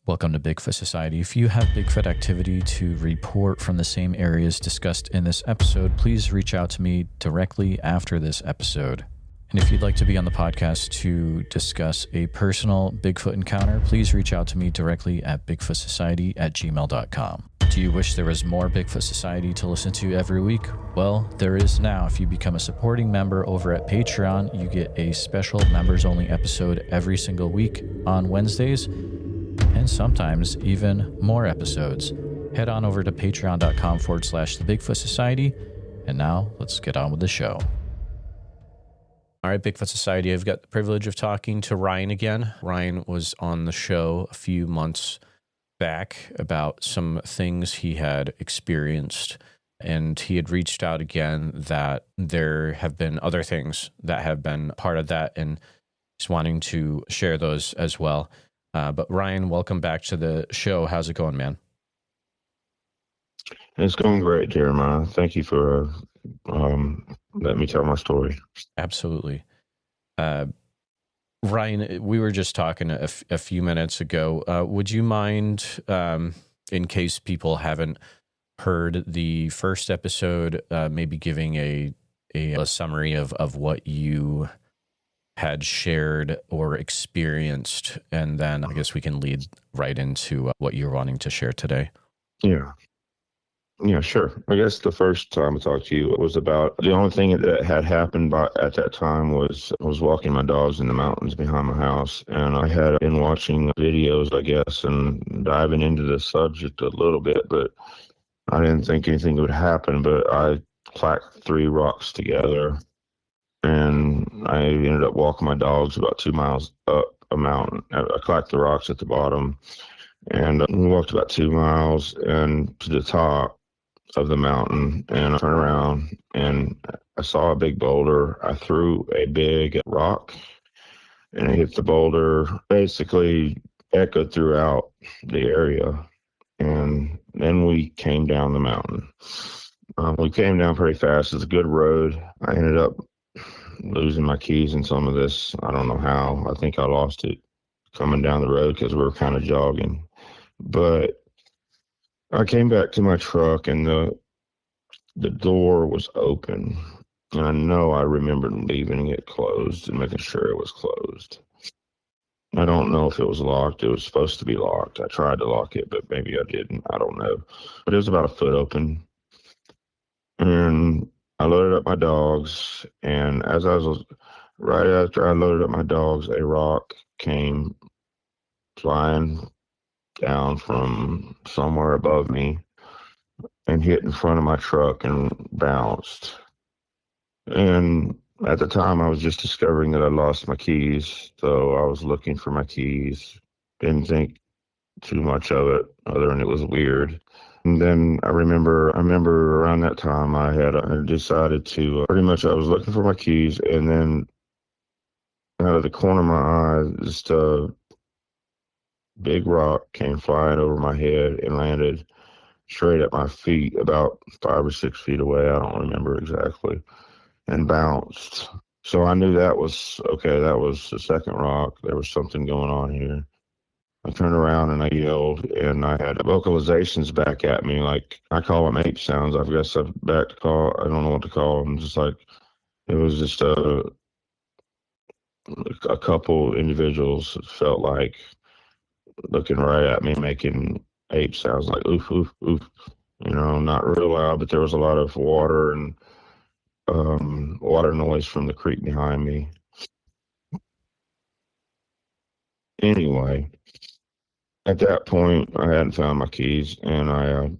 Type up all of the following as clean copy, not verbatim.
Welcome to Bigfoot Society. If you have Bigfoot activity to report from the same areas discussed in this episode, please reach out to me directly after this episode. And if you'd like to be on the podcast to discuss a personal Bigfoot encounter, please reach out to me directly at bigfootsociety@gmail.com. Do you wish there was more Bigfoot Society to listen to every week? Well, there is now. If you become a supporting member over at Patreon, you get a special members-only episode every single week on Wednesdays, and sometimes even more episodes. Head on over to patreon.com/the Bigfoot Society. And now let's get on with the show. All right, Bigfoot Society, I've got the privilege of talking to Ryan again. Ryan was on the show a few months back about some things he had experienced, and he had reached out again that there have been other things that have been part of that, and he's wanting to share those as well. But Ryan, welcome back to the show. How's it going, man? It's going great, Jeremiah. Thank you for letting me tell my story. Absolutely. Ryan, we were just talking a few minutes ago. Would you mind, in case people haven't heard the first episode, maybe giving a summary of what you had shared or experienced, and then I guess we can lead right into what you're wanting to share today. Yeah, sure. I guess the first time I talked to you, it was about the only thing that had happened at that time was I was walking my dogs in the mountains behind my house, and I had been watching videos, I guess, and diving into the subject a little bit, but I didn't think anything would happen. But I clacked 3 rocks together, and I ended up walking my dogs about 2 miles up a mountain. I clacked the rocks at the bottom, and we walked about 2 miles and to the top of the mountain, and I turned around and I saw a big boulder. I threw a big rock and it hit the boulder, basically echoed throughout the area, and then we came down the mountain. We came down pretty fast. It's a good road. I ended up losing my keys in some of this. I don't know how. I think I lost it coming down the road because we were kind of jogging. But I came back to my truck, and the door was open. And I know I remembered leaving it closed and making sure it was closed. I don't know if it was locked. It was supposed to be locked. I tried to lock it, but maybe I didn't. I don't know. But it was about a foot open. And I loaded up my dogs, and right after I loaded up my dogs, a rock came flying down from somewhere above me and hit in front of my truck and bounced. And at the time, I was just discovering that I lost my keys, so I was looking for my keys. Didn't think too much of it, other than it was weird. And then I remember around that time I decided to I was looking for my keys, and then out of the corner of my eye, just a big rock came flying over my head and landed straight at my feet, about 5 or 6 feet away. I don't remember exactly, and bounced. So I knew that was okay. That was the second rock. There was something going on here. I turned around and I yelled, and I had vocalizations back at me. Like, I call them ape sounds. I guess I'm back to call. I don't know what to call them. Just like, it was just a couple individuals felt like looking right at me, making ape sounds like oof, oof, oof. Not real loud, but there was a lot of water and water noise from the creek behind me. Anyway, at that point, I hadn't found my keys, and I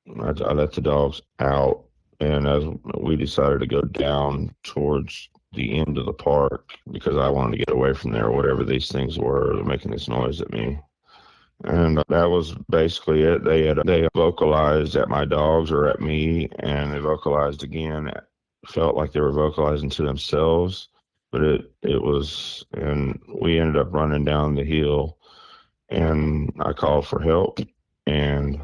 let the dogs out, and as we decided to go down towards the end of the park, because I wanted to get away from there, whatever these things were making this noise at me. And that was basically it. They vocalized at my dogs or at me, and they vocalized again. It felt like they were vocalizing to themselves, but it was, and we ended up running down the hill. And I called for help, and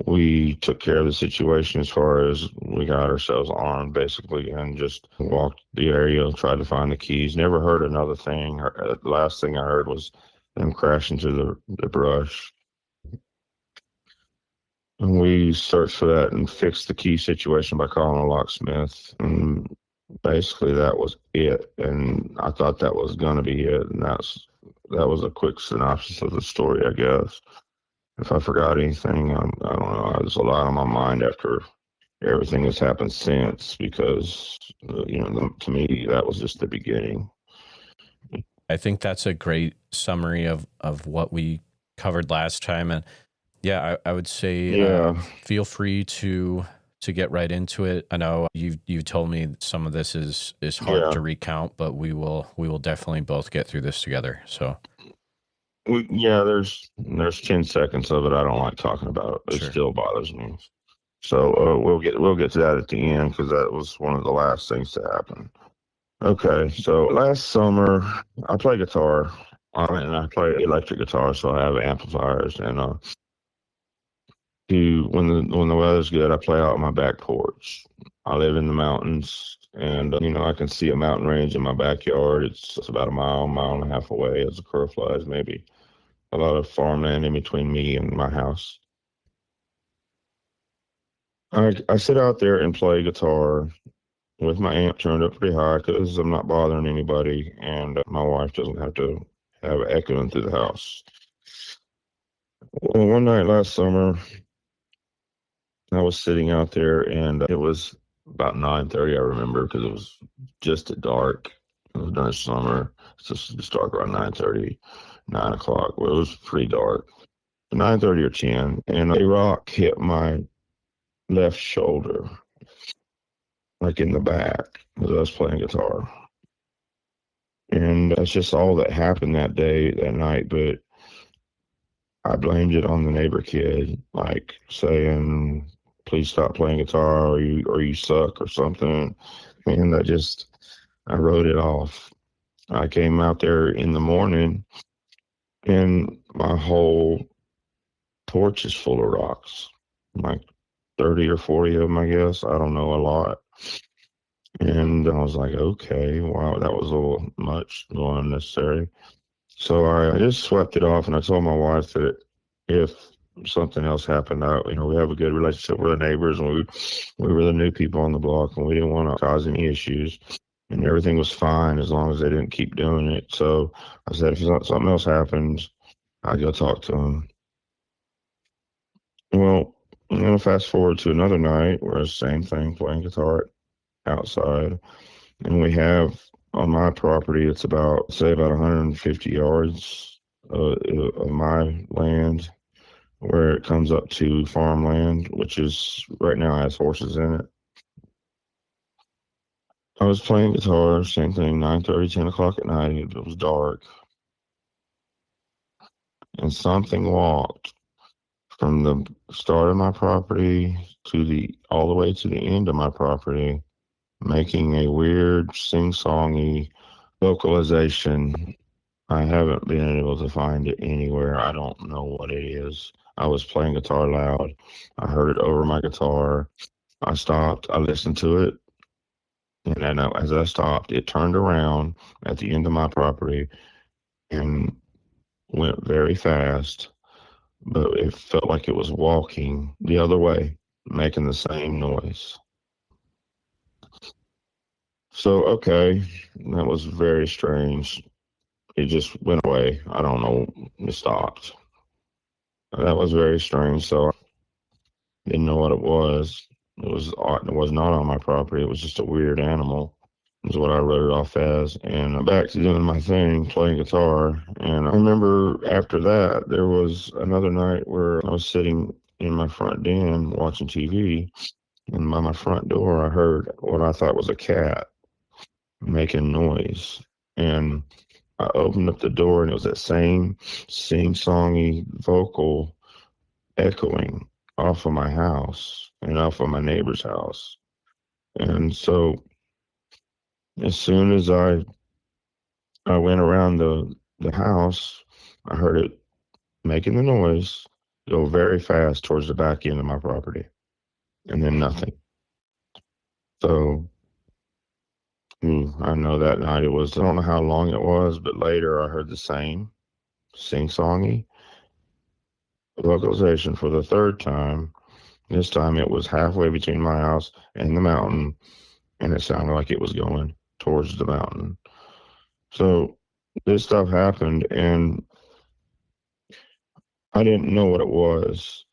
we took care of the situation as far as we got ourselves armed, basically, and just walked the area, tried to find the keys. Never heard another thing. The last thing I heard was them crash into the brush. And we searched for that and fixed the key situation by calling a locksmith. And basically that was it. And I thought that was going to be it. And that was a quick synopsis of the story, I guess. If I forgot anything, I don't know. There's a lot on my mind after everything that's happened since, because, to me, that was just the beginning. I think that's a great summary of what we covered last time. And yeah, I would say feel free to get right into it. I know you told me some of this is hard to recount, but we will definitely both get through this together. So there's 10 seconds of it I don't like talking about. It still bothers me. So we'll get to that at the end, because that was one of the last things to happen. Okay, so last summer I play guitar, and I play electric guitar, so I have amplifiers. And when the weather's good, I play out on my back porch. I live in the mountains, and I can see a mountain range in my backyard. It's about a mile and a half away as the crow flies, maybe. A lot of farmland in between me and my house. I sit out there and play guitar with my amp turned up pretty high, because I'm not bothering anybody, and my wife doesn't have to have it echoing through the house. Well, one night last summer, I was sitting out there, and it was about 9:30, I remember, because it was just at dark. It was during summer. It's just dark around 9:30, 9 o'clock. Well, it was pretty dark. 9:30 or 10, and a rock hit my left shoulder, like in the back, as I was playing guitar. And that's just all that happened that night. But I blamed it on the neighbor kid, like saying, "Please stop playing guitar," or you suck, or something. And I wrote it off. I came out there in the morning, and my whole porch is full of rocks, like 30 or 40 of them, I guess. I don't know, a lot. And I was like, okay, wow, that was a little much, a little unnecessary. So I just swept it off, and I told my wife that if something else happened, we have a good relationship with the neighbors, and we were the new people on the block, and we didn't want to cause any issues, and everything was fine as long as they didn't keep doing it. So I said, if something else happens, I'd go talk to them. Well, fast forward to another night where it's the same thing, playing guitar outside. And we have, on my property, it's about 150 yards of my land, where it comes up to farmland, which is right now has horses in it. I was playing guitar, same thing, 9:30, 10 o'clock at night. It was dark. And something walked from the start of my property all the way to the end of my property, making a weird sing-songy vocalization. I haven't been able to find it anywhere. I don't know what it is. I was playing guitar loud. I heard it over my guitar. I stopped. I listened to it. And then as I stopped, it turned around at the end of my property and went very fast. But it felt like it was walking the other way, making the same noise. So, okay, that was very strange. It just went away. I don't know. It stopped. That was very strange. So I didn't know what it was. It was not on my property. It was just a weird animal, is what I wrote it off as. And back to doing my thing, playing guitar. And I remember after that, there was another night where I was sitting in my front den watching TV. And by my front door, I heard what I thought was a cat making noise. And I opened up the door, and it was that same sing-songy vocal echoing off of my house and off of my neighbor's house. And so as soon as I went around the house, I heard it making the noise, go very fast towards the back end of my property, and then nothing. So I know that night I don't know how long it was, but later I heard the same. sing-songy vocalization for the third time. This time it was halfway between my house and the mountain, and it sounded like it was going towards the mountain. So this stuff happened, and I didn't know what it was.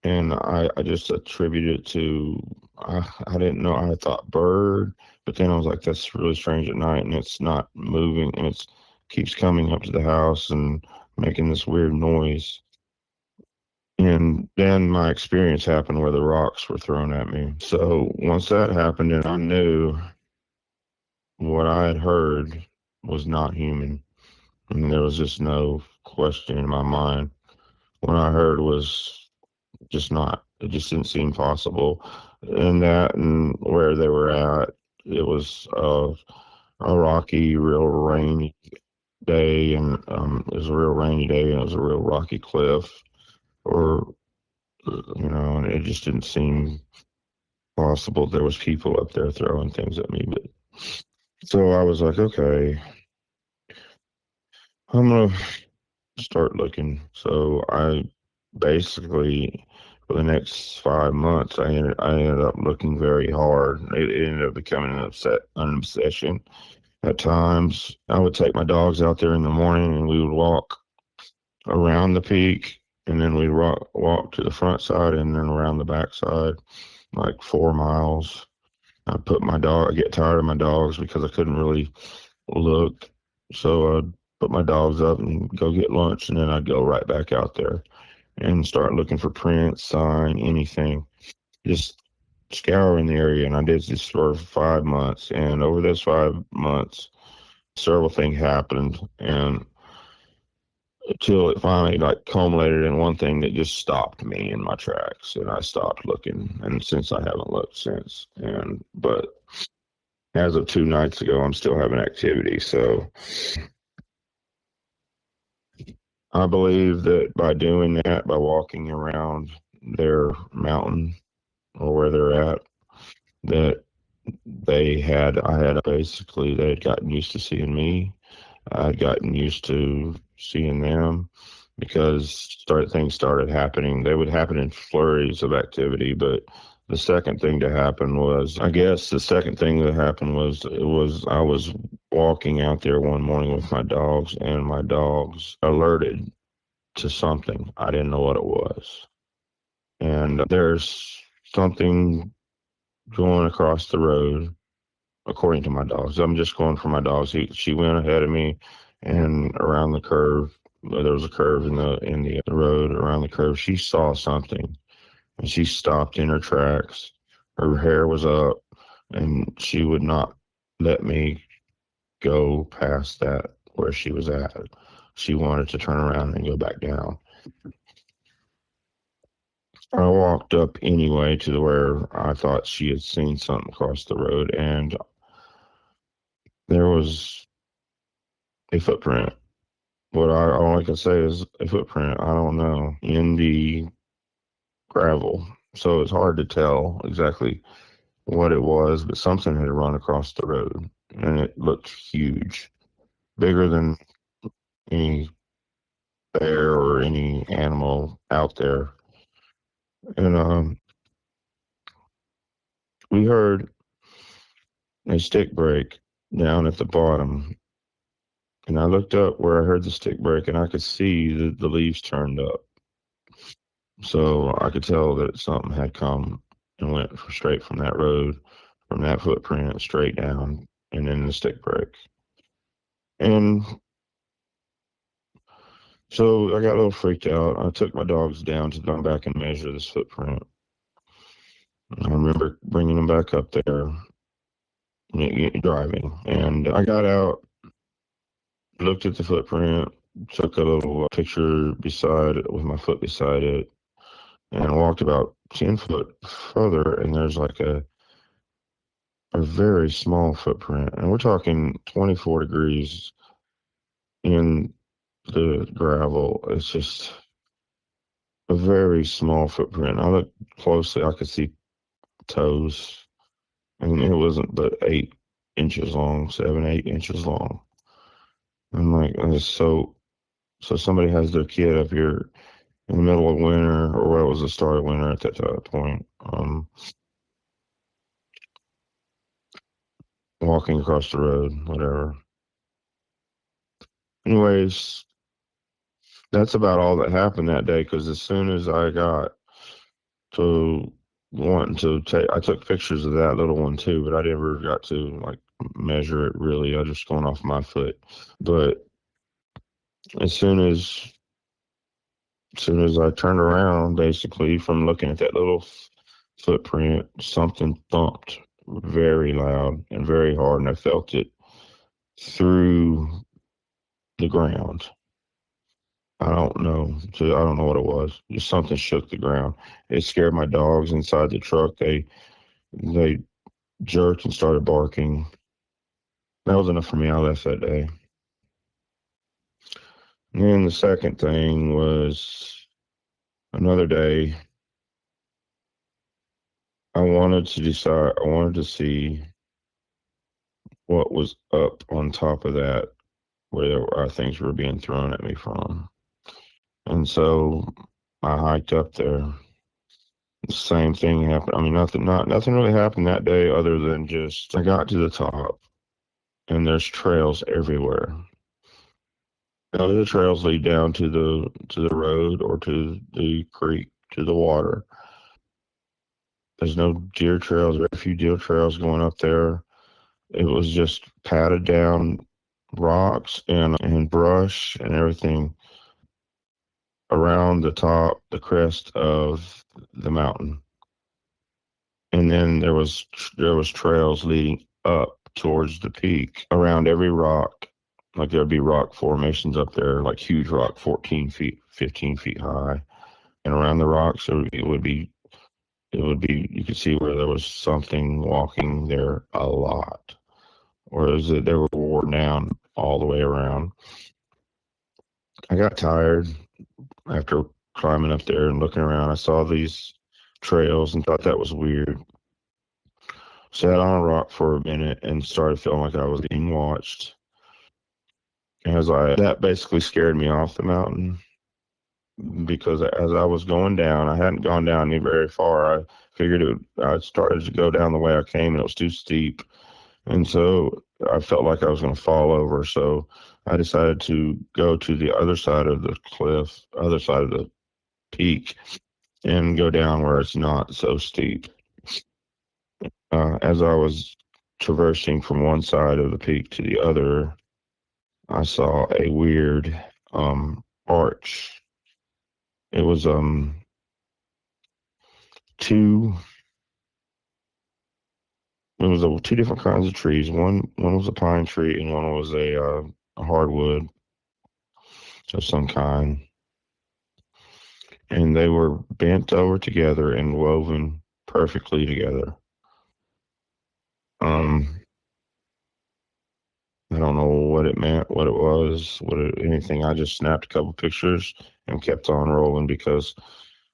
And I just attributed it to, I didn't know, I thought bird, but then I was like, that's really strange at night, and it's not moving, and it keeps coming up to the house and making this weird noise. And then my experience happened where the rocks were thrown at me. So once that happened, and I knew what I had heard was not human, and there was just no question in my mind. What I heard was just not, it just didn't seem possible. And that, and where they were at, it was a rocky, real rainy day, and it was a real rainy day, and it was a real rocky cliff, or and it just didn't seem possible. There was people up there throwing things at me, but so I was like, okay, I'm gonna start looking. So I basically, for the next 5 months, I ended up looking very hard. It ended up becoming an obsession. At times, I would take my dogs out there in the morning, and we would walk around the peak, and then we'd walk to the front side, and then around the back side, like 4 miles. I get tired of my dogs because I couldn't really look. So I'd put my dogs up and go get lunch, and then I'd go right back out there and start looking for prints, sign, anything. Just scouring the area. And I did this for 5 months. And over those 5 months, several things happened. And until it finally culminated in one thing that just stopped me in my tracks, and I stopped looking. And since I haven't looked since. But as of 2 nights ago, I'm still having activity. So I believe that by doing that, by walking around their mountain or where they're at, that they had gotten used to seeing me. I had gotten used to seeing them, because things started happening. They would happen in flurries of activity, but the second thing that happened was I was walking out there one morning with my dogs, and my dogs alerted to something. I didn't know what it was. And there's something going across the road, according to my dogs. I'm just going for my dogs. She went ahead of me, and around the curve, there was a curve in the road. Around the curve, she saw something, and she stopped in her tracks. Her hair was up, and she would not let me go past that where she was at. She wanted to turn around and go back down. I walked up anyway to where I thought she had seen something across the road, and there was a footprint. All I can say is a footprint. I don't know, in the gravel. So it's hard to tell exactly what it was, but something had run across the road, and it looked huge, bigger than any bear or any animal out there. And we heard a stick break down at the bottom, and I looked up where I heard the stick break, and I could see the leaves turned up. So I could tell that something had come and went straight from that road, from that footprint, straight down, and then the stick break. And so I got a little freaked out. I took my dogs down to come back and measure this footprint. I remember bringing them back up there, driving. And I got out, looked at the footprint, took a little picture with my foot beside it, and walked about 10 foot further, and there's like a very small footprint. And we're talking 24 degrees in the gravel. It's just a very small footprint. I looked closely, I could see toes, and it wasn't but 8 inches long, 7, 8 inches long. I'm like, so So somebody has their kid up here in the middle of winter, or what, it was the start of winter at that point, walking across the road, whatever. Anyways, that's about all that happened that day, because as soon as I got to wanting to take, I took pictures of that little one too, but I never got to like measure it really. I just going off my foot. But as soon as I turned around, basically from looking at that little footprint, something thumped very loud and very hard, and I felt it through the ground. I don't know. So I don't know what it was. Just something shook the ground. It scared my dogs inside the truck. They jerked and started barking. That was enough for me. I left that day. And then the second thing was another day. I wanted to see what was up on top of that, where things were being thrown at me from. And so I hiked up there. The same thing happened. I mean, nothing really happened that day other than just I got to the top and there's trails everywhere. None of the trails lead down to the road or to the creek, to the water. There's no deer trails, very few deer trails going up there. It was just patted down rocks and brush and everything around the top, the crest of the mountain. And then there was trails leading up towards the peak around every rock. Like there'd be rock formations up there, like huge rock, 14 feet, 15 feet high. And around the rocks, it would be, you could see where there was something walking there a lot. Whereas they were worn down all the way around. I got tired after climbing up there and looking around. I saw these trails and thought that was weird. Sat on a rock for a minute and started feeling like I was being watched. That basically scared me off the mountain, because as I was going down, I hadn't gone down any very far. I figured I started to go down the way I came, and it was too steep. And so I felt like I was going to fall over. So I decided to go to the other side of the cliff, other side of the peak, and go down where it's not so steep. As I was traversing from one side of the peak to the other, I saw a weird arch. It was two different kinds of trees. One was a pine tree, and one was a hardwood of some kind. And they were bent over together and woven perfectly together. I don't know what it meant, what it was, anything. I just snapped a couple pictures and kept on rolling, because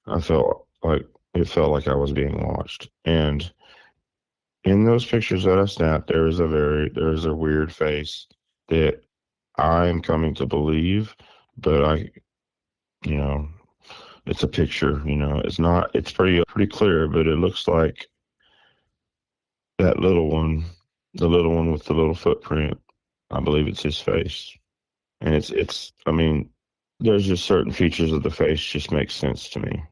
it felt like I was being watched. And in those pictures that I snapped, there is a weird face that I'm coming to believe, but it's a picture, it's pretty clear, but it looks like that little one, the little one with the little footprint. I believe it's his face. And there's just certain features of the face just make sense to me,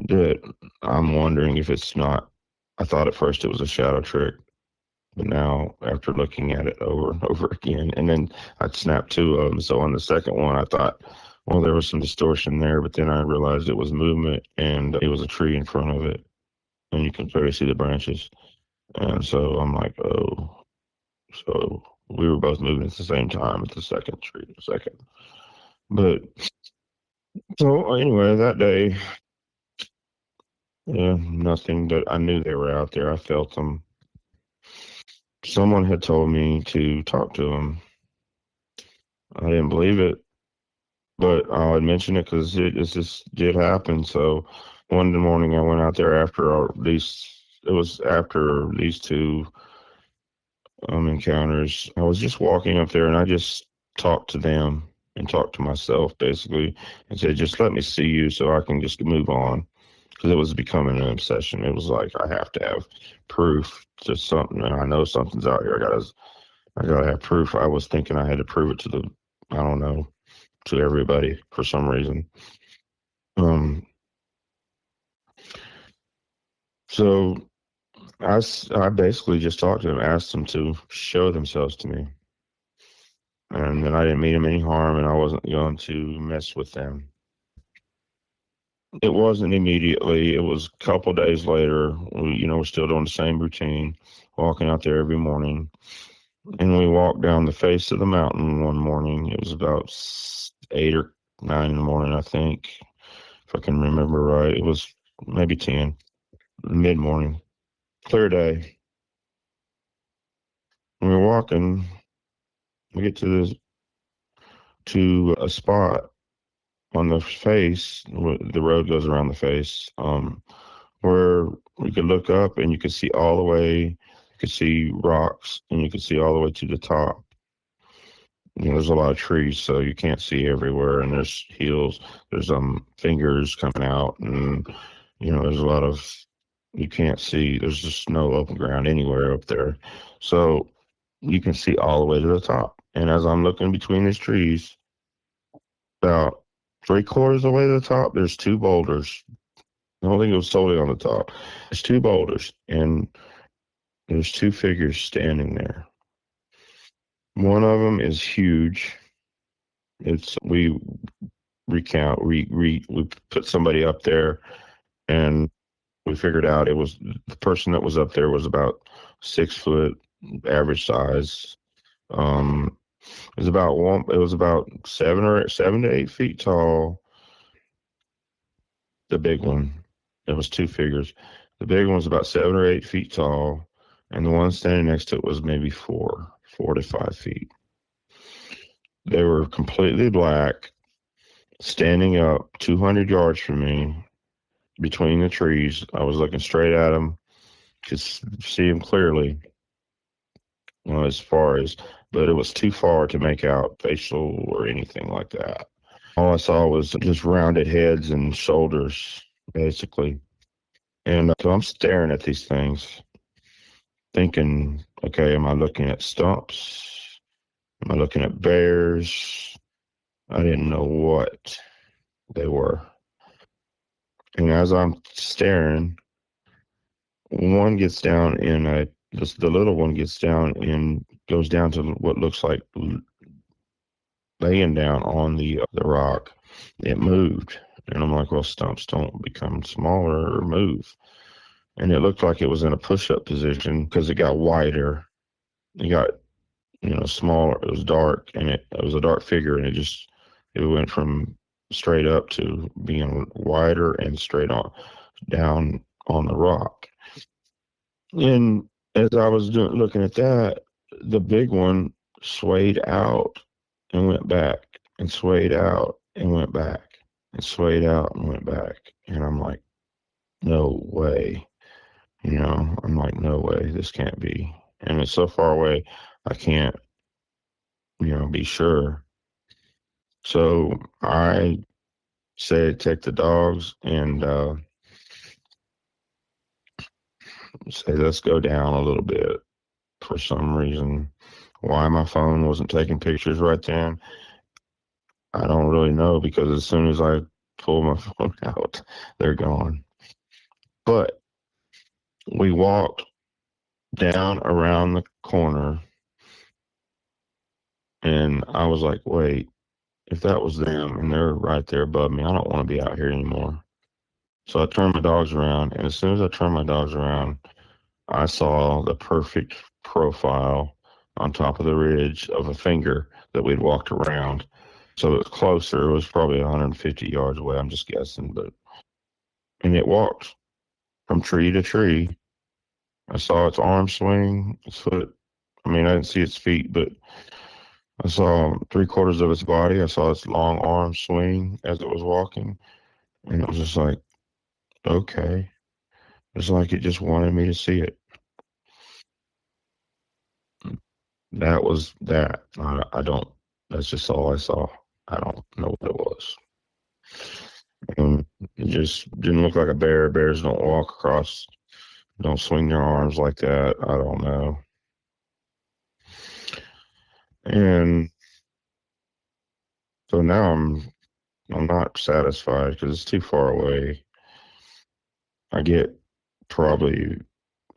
that I'm wondering if it's not. I thought at first it was a shadow trick, but now after looking at it over and over again, and then I'd snapped two of them. So on the second one, I thought, well, there was some distortion there, but then I realized it was movement, and it was a tree in front of it, and you can clearly see the branches. And so I'm like, oh, so we were both moving at the same time at the second tree, But so anyway, that day, yeah, nothing, but I knew they were out there. I felt them. Someone had told me to talk to them. I didn't believe it, but I would mention it because it just did happen. So one morning I went out there after these two encounters. I was just walking up there and I just talked to them. and talk to myself basically and say, just let me see you so I can just move on. Because it was becoming an obsession. It was like, I have to have proof to something. And I know something's out here. I gotta have proof. I was thinking I had to prove it to I don't know, to everybody for some reason. So I basically just talked to them, asked them to show themselves to me. And then I didn't mean them any harm, and I wasn't going to mess with them. It wasn't immediately. It was a couple days later. We're still doing the same routine, walking out there every morning. And we walked down the face of the mountain one morning. It was about 8 or 9 in the morning, I think, if I can remember right. It was maybe 10, mid-morning, clear day. And we're walking. We get to a spot on the face. The road goes around the face, where we could look up and you could see all the way. You could see rocks, and you could see all the way to the top. There's a lot of trees, so you can't see everywhere, and there's hills, there's fingers coming out, and there's a lot of, you can't see, there's just no open ground anywhere up there, so you can see all the way to the top. And as I'm looking between these trees, about 3/4 of the way to the top, there's 2 boulders. I don't think it was solely on the top. There's 2 boulders, and there's 2 figures standing there. One of them is huge. We put somebody up there, and we figured out it was the person that was up there was about 6 foot, average size. It was about 7 to 8 feet tall. The big one, it was 2 figures. The big one was about 7 or 8 feet tall, and the one standing next to it was maybe 4 to 5 feet. They were completely black, standing up 200 yards from me between the trees. I was looking straight at them, could see them clearly, but it was too far to make out facial or anything like that. All I saw was just rounded heads and shoulders, basically. And so I'm staring at these things, thinking, okay, am I looking at stumps? Am I looking at bears? I didn't know what they were. And as I'm staring, one gets down the little one gets down and goes down to what looks like laying down on the rock. It moved. And I'm like, well, stumps don't become smaller or move. And it looked like it was in a push-up position because it got wider. It got, smaller. It was dark, and it was a dark figure, and it went from straight up to being wider and straight on down on the rock. And as I was looking at that, the big one swayed out and went back, and swayed out and went back, and swayed out and went back. And I'm like, no way. I'm like, no way, this can't be. And it's so far away, I can't, be sure. So I said, take the dogs and say, let's go down a little bit. For some reason, why my phone wasn't taking pictures right then, I don't really know, because as soon as I pull my phone out, they're gone. But we walked down around the corner, and I was like, wait, if that was them and they're right there above me, I don't want to be out here anymore. So I turned my dogs around, and as soon as I turned my dogs around, I saw the perfect profile on top of the ridge of a finger that we'd walked around. So it was closer. It was probably 150 yards away, I'm just guessing. And it walked from tree to tree. I saw its arm swing, its foot. I didn't see its feet, but I saw 3/4 of its body. I saw its long arm swing as it was walking. And it was just like, okay. It's like it just wanted me to see it. That was that. That's just all I saw. I don't know what it was. It just didn't look like a bear. Bears don't walk across, don't swing their arms like that. I don't know. And so now I'm not satisfied because it's too far away. I get probably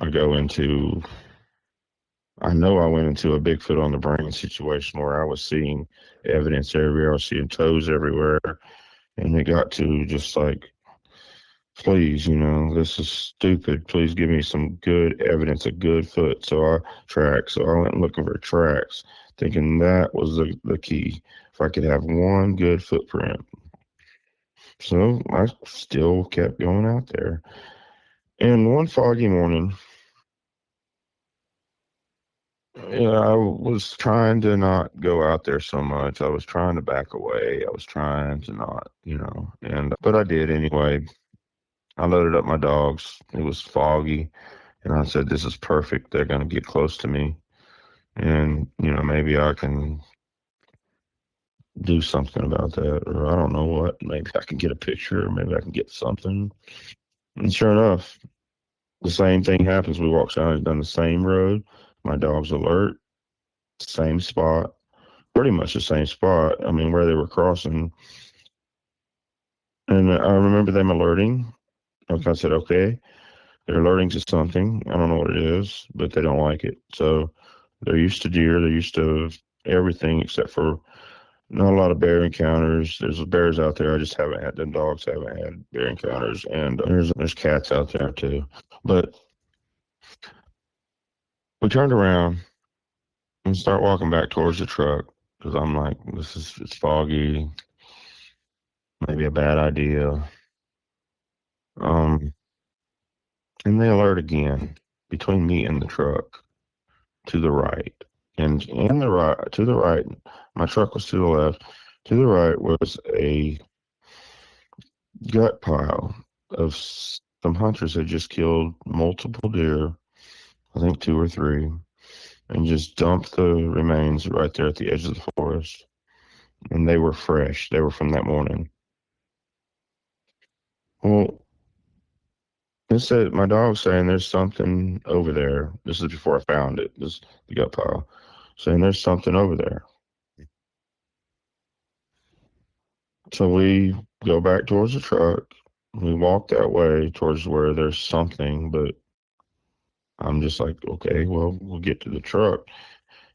I go into I know I went into a Bigfoot on the brain situation where I was seeing evidence everywhere. I was seeing toes everywhere, and it got to just like, please, this is stupid. Please give me some good evidence, a good foot. So I went looking for tracks, thinking that was the key. If I could have one good footprint. So I still kept going out there. And one foggy morning, I was trying to not go out there so much. I was trying to back away. I was trying to not, but I did anyway. I loaded up my dogs. It was foggy, and I said, "This is perfect. They're going to get close to me, and maybe I can do something about that, or I don't know what. Maybe I can get a picture, or maybe I can get something." And sure enough, the same thing happens. We walk down the same road. My dog's alert, same spot, pretty much the same spot. I mean, where they were crossing. And I remember them alerting. Like I said, okay, they're alerting to something. I don't know what it is, but they don't like it. So they're used to deer. They're used to everything except for not a lot of bear encounters. There's bears out there. I just haven't had them. Dogs haven't had bear encounters. And there's cats out there too. But we turned around and start walking back towards the truck because I'm like, it's foggy. Maybe a bad idea. And they alert again between me and the truck to the right. And to the right, my truck was to the left. To the right was a gut pile of some hunters had just killed multiple deer, I think 2 or 3, and just dumped the remains right there at the edge of the forest. And they were fresh. They were from that morning. Well, my dog's saying there's something over there. This is before I found it. The gut pile. Saying there's something over there. So we go back towards the truck. We walk that way towards where there's something, but I'm just like, okay, well, we'll get to the truck.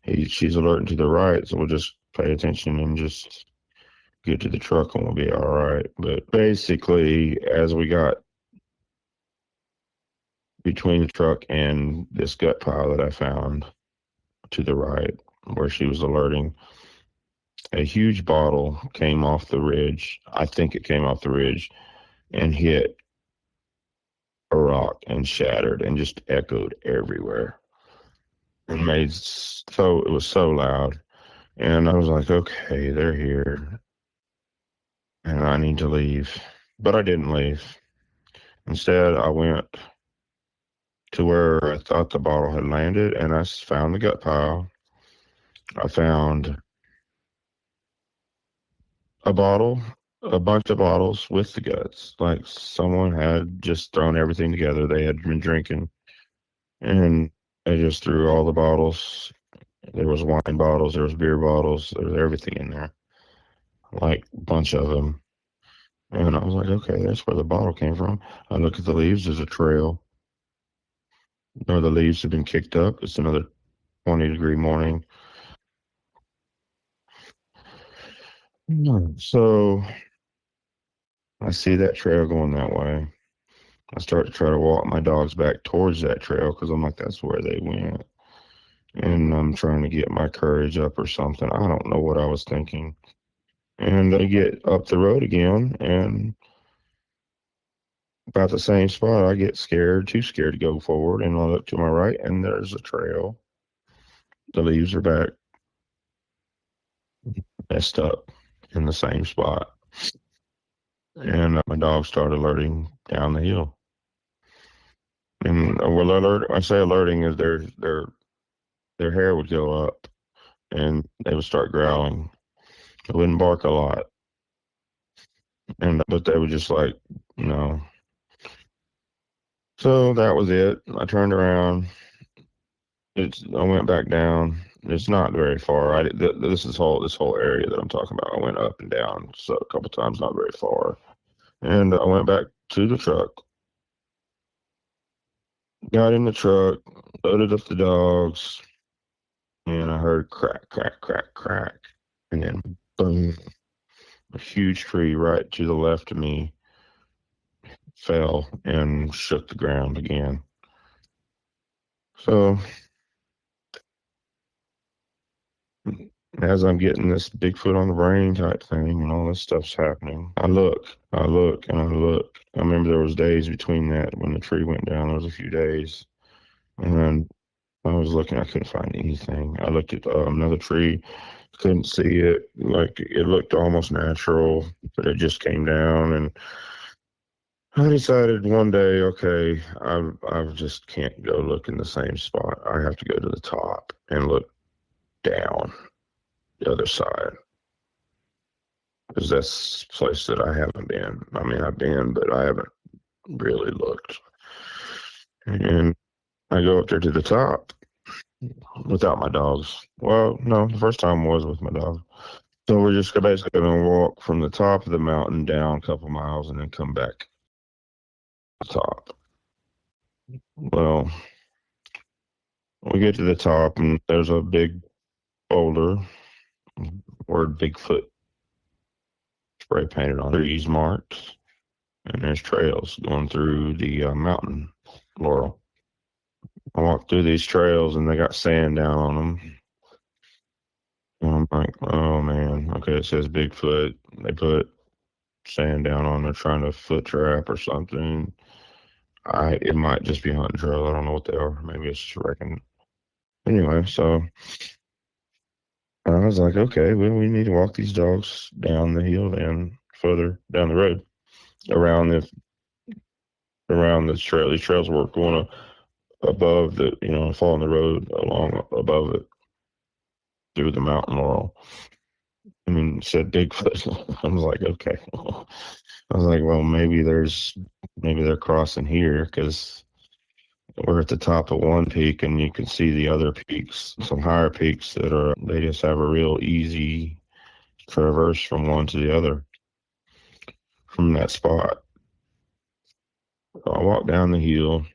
She's alerting to the right, so we'll just pay attention and just get to the truck and we'll be all right. But basically, as we got between the truck and this gut pile that I found to the right, where she was alerting, a huge bottle came off the ridge. I think it came off the ridge and hit a rock and shattered and just echoed everywhere. And it was so loud. And I was like, okay, they're here. And I need to leave. But I didn't leave. Instead, I went to where I thought the bottle had landed and I found the gut pile. I found a bunch of bottles with the guts. Like someone had just thrown everything together. They had been drinking and they just threw all the bottles. There was wine bottles, there was beer bottles, there was everything in there. Like a bunch of them. And I was like, okay, that's where the bottle came from. I look at the leaves, there's a trail. Or the leaves have been kicked up. It's another 20-degree morning. So I see that trail going that way. I start to try to walk my dogs back towards that trail because I'm like, that's where they went. And I'm trying to get my courage up or something. I don't know what I was thinking. And they get up the road again, and about the same spot, I get too scared to go forward, and I look to my right, and there's a trail. The leaves are back, messed up in the same spot. And my dog started alerting down the hill. And I say alerting is their hair would go up, and they would start growling. It wouldn't bark a lot. But they were just like, you know. So that was it. I turned around. I went back down. It's not very far. This whole area that I'm talking about. I went up and down so a couple times, not very far. And I went back to the truck. Got in the truck, loaded up the dogs, and I heard crack, crack, crack, crack, and then boom, a huge tree right to the left of me fell and shook the ground again. So as I'm getting this Bigfoot on the brain type thing and all this stuff's happening, I look, and I look. I remember there was days between that when the tree went down. There was a few days, and I was looking. I couldn't find anything. I looked at another tree, couldn't see it. Like it looked almost natural, but it just came down. And I decided one day, okay, I just can't go look in the same spot. I have to go to the top and look down the other side, because that's a place that I haven't been. I mean, I've been, but I haven't really looked. And I go up there to the top without my dogs. Well, no, the first time was with my dog. So we're just basically going to walk from the top of the mountain down a couple miles and then come back to the top. Well, we get to the top and there's a big boulder, word Bigfoot spray painted on, trees marked, and there's trails going through the mountain laurel. I walked through these trails and they got sand down on them. And I'm like, oh man, okay, it says Bigfoot. They put sand down on there trying to foot trap or something. It might just be hunting trail. I don't know what they are. Maybe it's wrecking. Anyway, so I was like, okay, well, we need to walk these dogs down the hill and further down the road around the trail. These trails were going above the, following the road along above it through the mountain laurel. I mean, it said Bigfoot. I was like, okay. I was like, well, maybe they're crossing here because we're at the top of one peak and you can see the other peaks, some higher peaks they just have a real easy traverse from one to the other from that spot. So I walked down the hill.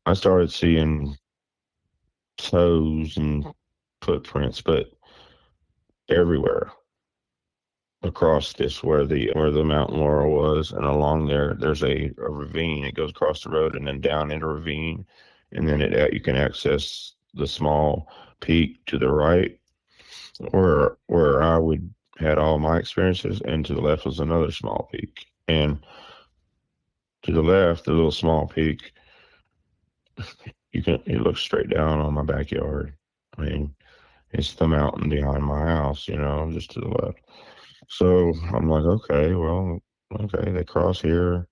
I started seeing toes and footprints, but everywhere across this where the mountain laurel was, and along there's a ravine. It goes across the road and then down into a ravine, and then you can access the small peak to the right where I had all my experiences, and to the left was another small peak, and to the left, the little small peak, it looks straight down on my backyard. I mean, it's the mountain behind my house, just to the left. So I'm like, okay, they cross here.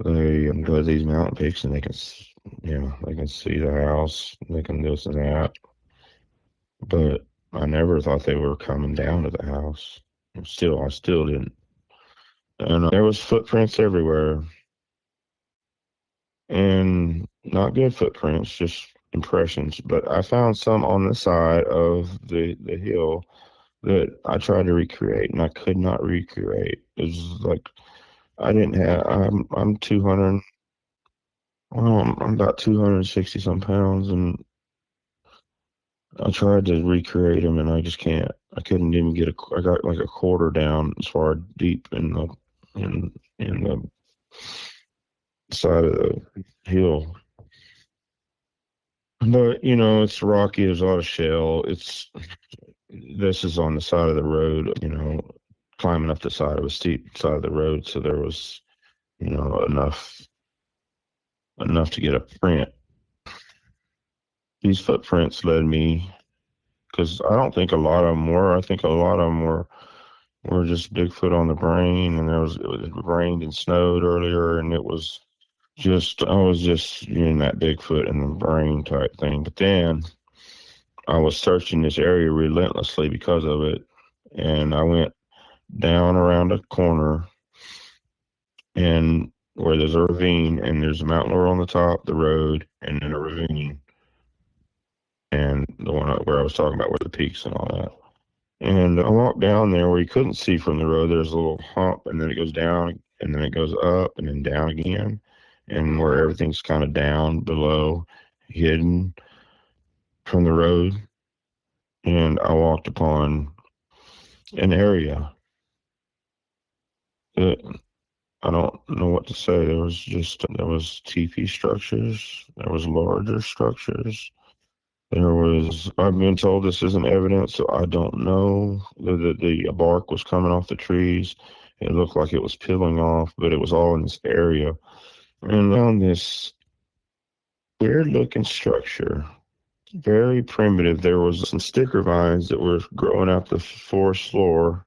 They go to these mountain peaks and they can see the house. They can this and that. But I never thought they were coming down to the house. I still didn't. And there was footprints everywhere. And not good footprints, just impressions. But I found some on the side of the hill that I tried to recreate, and I could not recreate. It was like I'm 200. Well, I'm about 260 some pounds, and I tried to recreate them, and I just can't. I couldn't even I got like a quarter down as far deep in the side of the hill. But it's rocky. There's a lot of shell. This is on the side of the road. Climbing up the side of a steep side of the road, so there was enough to get a print. These footprints led me, because I don't think a lot of them were. I think a lot of them were just Bigfoot on the brain, and it rained and snowed earlier, and it was I was just in that Bigfoot in the brain type thing. But then I was searching this area relentlessly because of it. And I went down around a corner and where there's a ravine, and there's a mountain over on the top, the road, and then a ravine. And the one where I was talking about, where the peaks and all that. And I walked down there where you couldn't see from the road. There's a little hump, and then it goes down, and then it goes up, and then down again. And where everything's kind of down below, hidden from the road. And I walked upon an area that I don't know what to say. There was teepee structures. There was larger structures. I've been told this isn't evidence, so I don't know. The bark was coming off the trees. It looked like it was peeling off, but it was all in this area. And on this weird looking structure, very primitive, there was some sticker vines that were growing out the forest floor.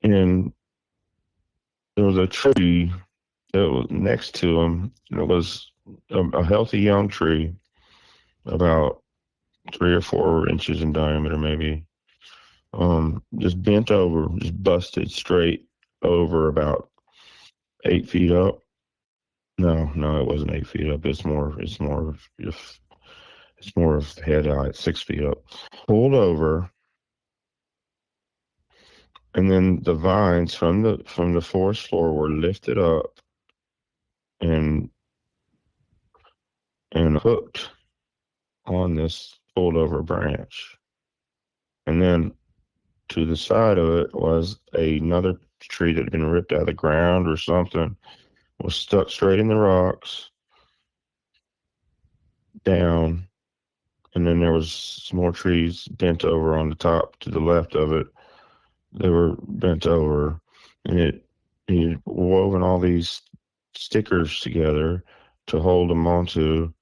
And there was a tree that was next to them. It was a healthy young tree, about 3 or 4 inches in diameter, maybe. Just bent over, just busted straight over about 8 feet up. No, it wasn't 8 feet up. It's more of head height, 6 feet up. Pulled over, and then the vines from the forest floor were lifted up and hooked on this pulled over branch. And then to the side of it was another tree that had been ripped out of the ground or something, was stuck straight in the rocks, down. And then there was some more trees bent over on the top to the left of it. They were bent over, and he had woven all these stickers together to hold them onto.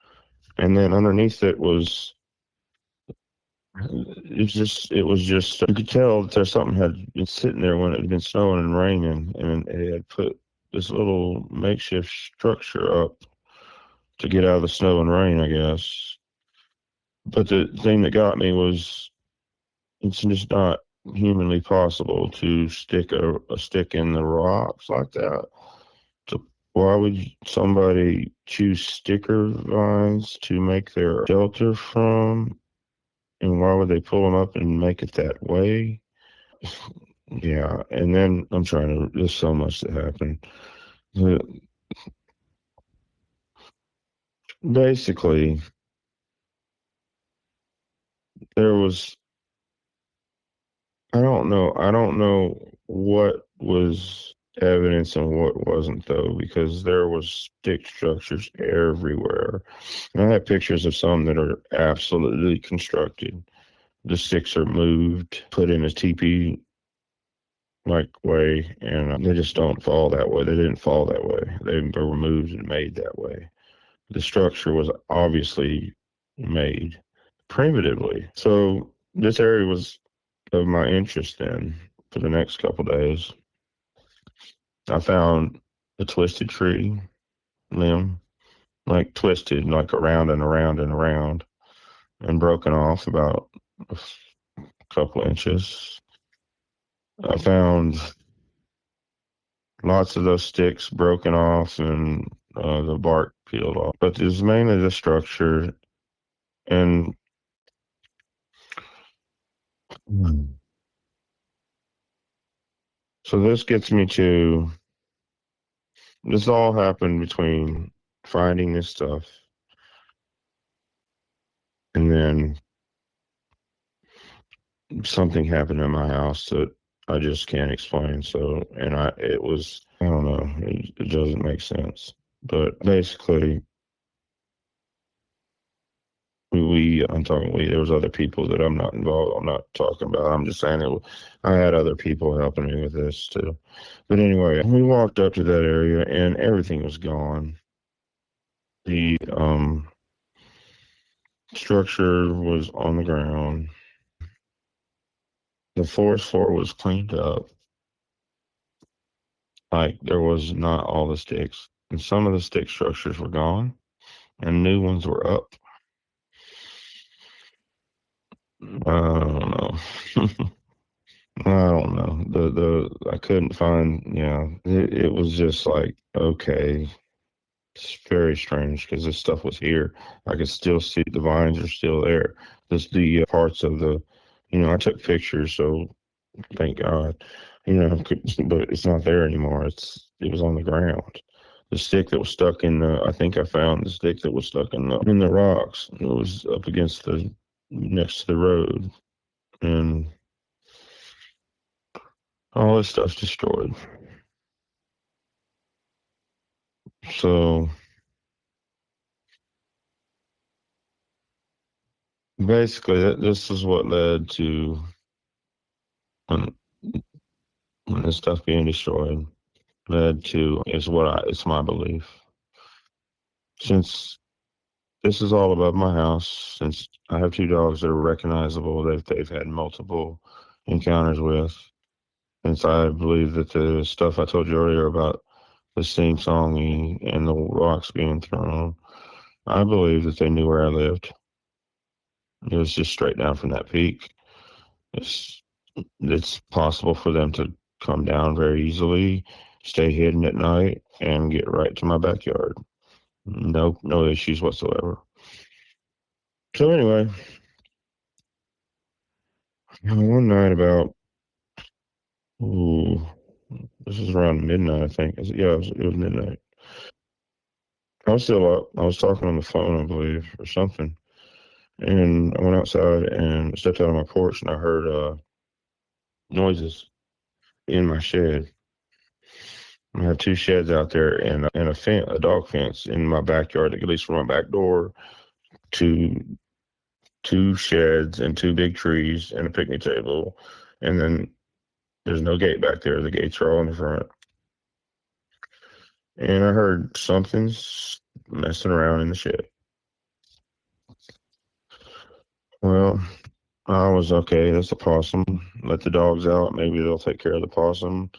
And then underneath it was just you could tell that there's something had been sitting there when it had been snowing and raining, and it had put this little makeshift structure up to get out of the snow and rain, I guess. But the thing that got me was it's just not humanly possible to stick a stick in the rocks like that. So why would somebody choose sticker vines to make their shelter from? And why would they pull them up and make it that way? Yeah, and then there's so much that happened. Basically, there was, I don't know what was evidence and what wasn't, though, because there was stick structures everywhere. And I have pictures of some that are absolutely constructed. The sticks are moved, put in a teepee like way, and they just don't fall that way. They didn't fall that way. They were moved and made that way. The structure was obviously made primitively. So this area was of my interest in for the next couple days. I found a twisted tree limb, like twisted, like around and around and around, and broken off about a couple inches. I found lots of those sticks broken off and the bark peeled off. But it was mainly the structure. And so this gets me to, this all happened between finding this stuff and then something happened in my house that I just can't explain. So, and I don't know, it doesn't make sense. But basically, there was other people that I'm not involved. I'm not talking about. I'm just saying I had other people helping me with this too. But anyway, we walked up to that area and everything was gone. The structure was on the ground. The forest floor was cleaned up. Like there was not all the sticks, and some of the stick structures were gone, and new ones were up. I don't know. I don't know. I couldn't find. Yeah, it was just like, okay, it's very strange because this stuff was here. I could still see the vines are still there. Just the parts of the, I took pictures, so thank God, but it's not there anymore. It was on the ground. The stick that was stuck in the, I think I found the stick that was stuck in the rocks. It was up against the next to the road, and all this stuff's destroyed. So basically, this is what led to when, when this stuff being destroyed. Led to it's my belief. Since this is all above my house, since I have two dogs that are recognizable, they've had multiple encounters with. Since I believe that the stuff I told you earlier about the sing songing and the rocks being thrown, I believe that they knew where I lived. It was just straight down from that peak. It's it's possible for them to come down very easily, stay hidden at night, and get right to my backyard. No issues whatsoever. So anyway, one night about, ooh, this is around midnight, I think. Yeah, it was midnight. I was still up. I was talking on the phone, I believe, or something. And I went outside and stepped out on my porch, and I heard noises in my shed. I have two sheds out there, and a dog fence in my backyard that leads from my back door to two sheds and two big trees and a picnic table. And then there's no gate back there. The gates are all in the front. And I heard something's messing around in the shed. Well, I was okay. That's a possum. Let the dogs out. Maybe they'll take care of the possum.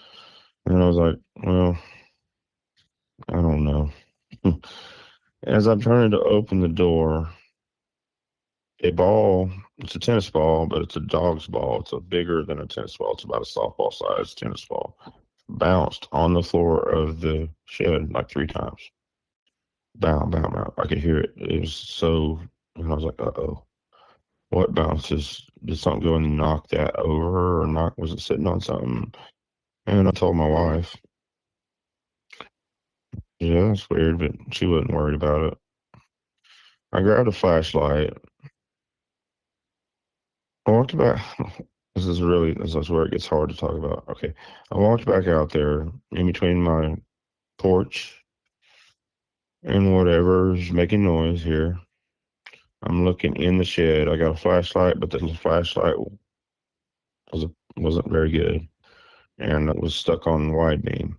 And I was like, well, I don't know. As I'm trying to open the door, a ball, it's a tennis ball, but it's a dog's ball. It's bigger than a tennis ball. It's about a softball sized tennis ball. Bounced on the floor of the shed like three times. Bow, bow, bow. I could hear it. It was so, and I was like, uh-oh. What bounces? Did something go and knock that over, or was it sitting on something? And I told my wife. Yeah, that's weird, but she wasn't worried about it. I grabbed a flashlight. I walked back. This is where it gets hard to talk about. Okay. I walked back out there in between my porch and whatever's making noise here. I'm looking in the shed. I got a flashlight, but the flashlight wasn't very good, and it was stuck on wide beam.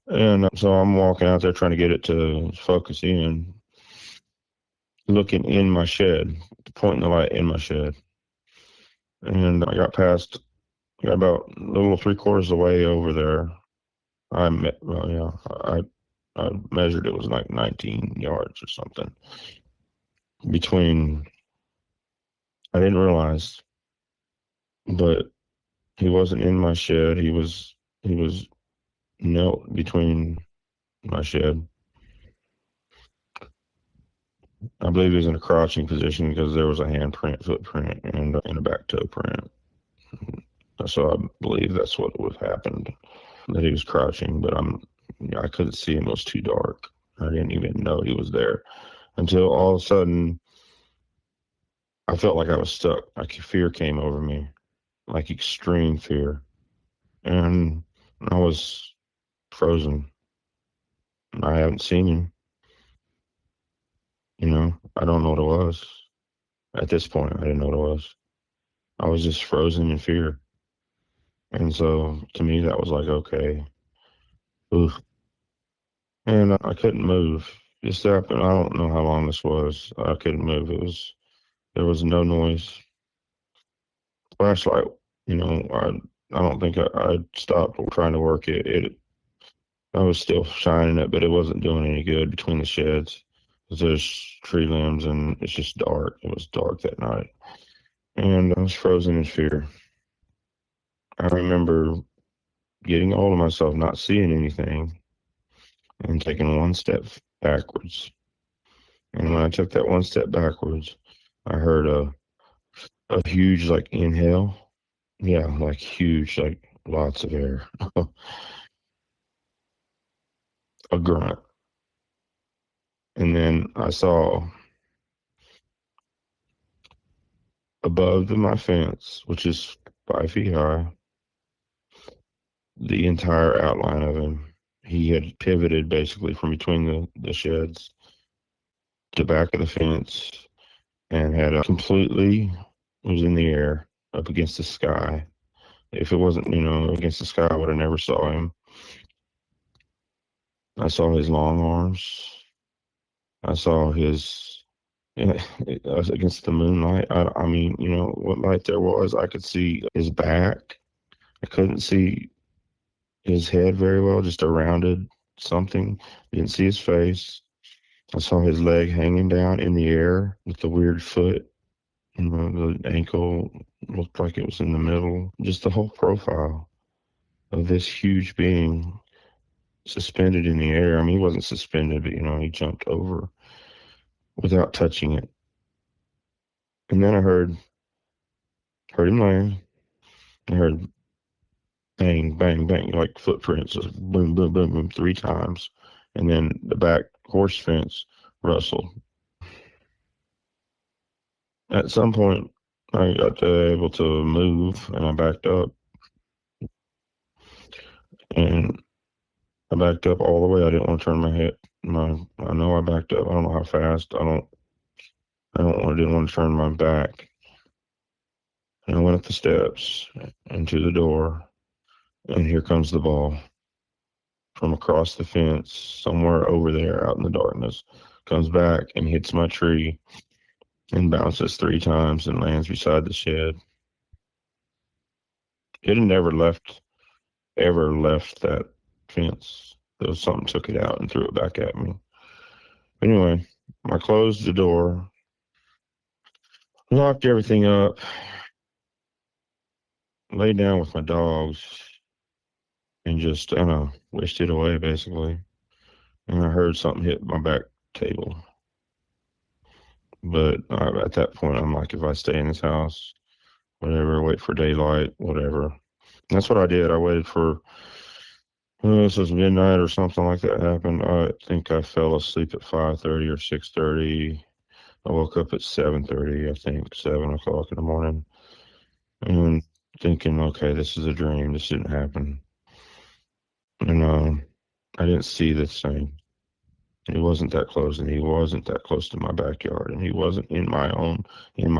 And so I'm walking out there trying to get it to focus in, looking in my shed, pointing the light in my shed. And I got about a little 3/4 of the way over there. I measured it was like 19 yards or something between. I didn't realize, but he wasn't in my shed. He was knelt between my shed. I believe he was in a crouching position because there was a handprint, footprint, and a back toe print. So I believe that's what would have happened, that he was crouching, but I couldn't see him. It was too dark. I didn't even know he was there until all of a sudden I felt like I was stuck. Like fear came over me, like extreme fear. And I was frozen. I haven't seen him. I don't know what it was. At this point, I didn't know what it was. I was just frozen in fear. And so to me, that was like, okay. Oof. And I couldn't move. This happened. I don't know how long this was. I couldn't move. There was no noise. Flashlight, I don't think I stopped trying to work it. I was still shining it, but it wasn't doing any good between the sheds. There's tree limbs and it's just dark. It was dark that night. and I was frozen in fear. I remember getting a hold of myself, not seeing anything, and taking one step backwards. And when I took that one step backwards, I heard a huge, like, inhale. Yeah, like huge, like lots of air. A grunt. And then I saw above my fence, which is 5 feet high, the entire outline of him. He had pivoted basically from between the sheds, the back of the fence, and had was in the air up against the sky. If it wasn't, against the sky, I would have never saw him. I saw his long arms. I saw his, it was against the moonlight. I mean, what light there was, I could see his back. I couldn't see his head very well, just a rounded something. Didn't see his face. I saw his leg hanging down in the air with the weird foot. The ankle looked like it was in the middle. Just the whole profile of this huge being suspended in the air. I mean, he wasn't suspended, but, he jumped over without touching it. And then I heard him land. I heard bang, bang, bang, like footprints, just boom, boom, boom, boom, 3 times. And then the back horse fence rustled. At some point, I got able to move, and I backed up. And I backed up all the way. I didn't want to turn my head. I know I backed up. I don't know how fast. Didn't want to turn my back. And I went up the steps and to the door, and here comes the ball from across the fence, somewhere over there out in the darkness. Comes back and hits my tree and bounces 3 times and lands beside the shed. It had never ever left that fence. There was something took it out and threw it back at me. Anyway, I closed the door, locked everything up, laid down with my dogs, and just, I don't know, wished it away, basically. And I heard something hit my back table. But at that point, I'm like, if I stay in this house, whatever, wait for daylight, whatever. And that's what I did. I waited for, this was midnight or something like that happened. I think I fell asleep at 5:30 or 6:30. I woke up at 7:30, I think, 7 o'clock in the morning. And thinking, okay, this is a dream. This didn't happen. And I didn't see this thing. He wasn't that close, and he wasn't that close to my backyard, and he wasn't in my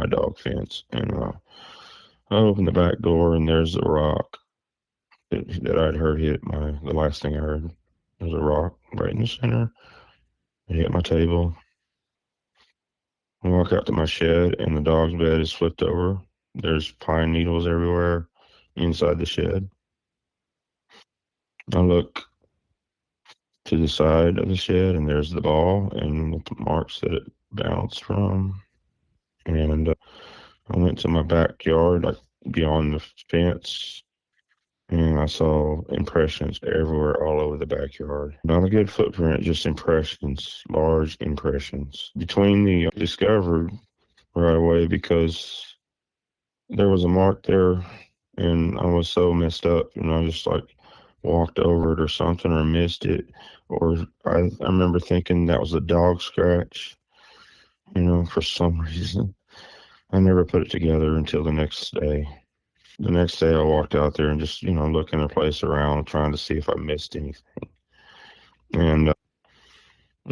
dog fence. And I opened the back door, and there's the rock that I'd heard hit the last thing I heard. There's a rock right in the center. It hit my table. I walk out to my shed, and the dog's bed is flipped over. There's pine needles everywhere inside the shed. I look to the side of the shed, and there's the ball and the marks that it bounced from. And I went to my backyard, like beyond the fence, and I saw impressions everywhere all over the backyard. Not a good footprint, just impressions, large impressions. Between the discovered right away, because there was a mark there, and I was so messed up, I just like walked over it or something, or missed it, or I remember thinking that was a dog scratch, for some reason. I never put it together until the next day. The next day I walked out there and just, looking the place around, trying to see if I missed anything. And I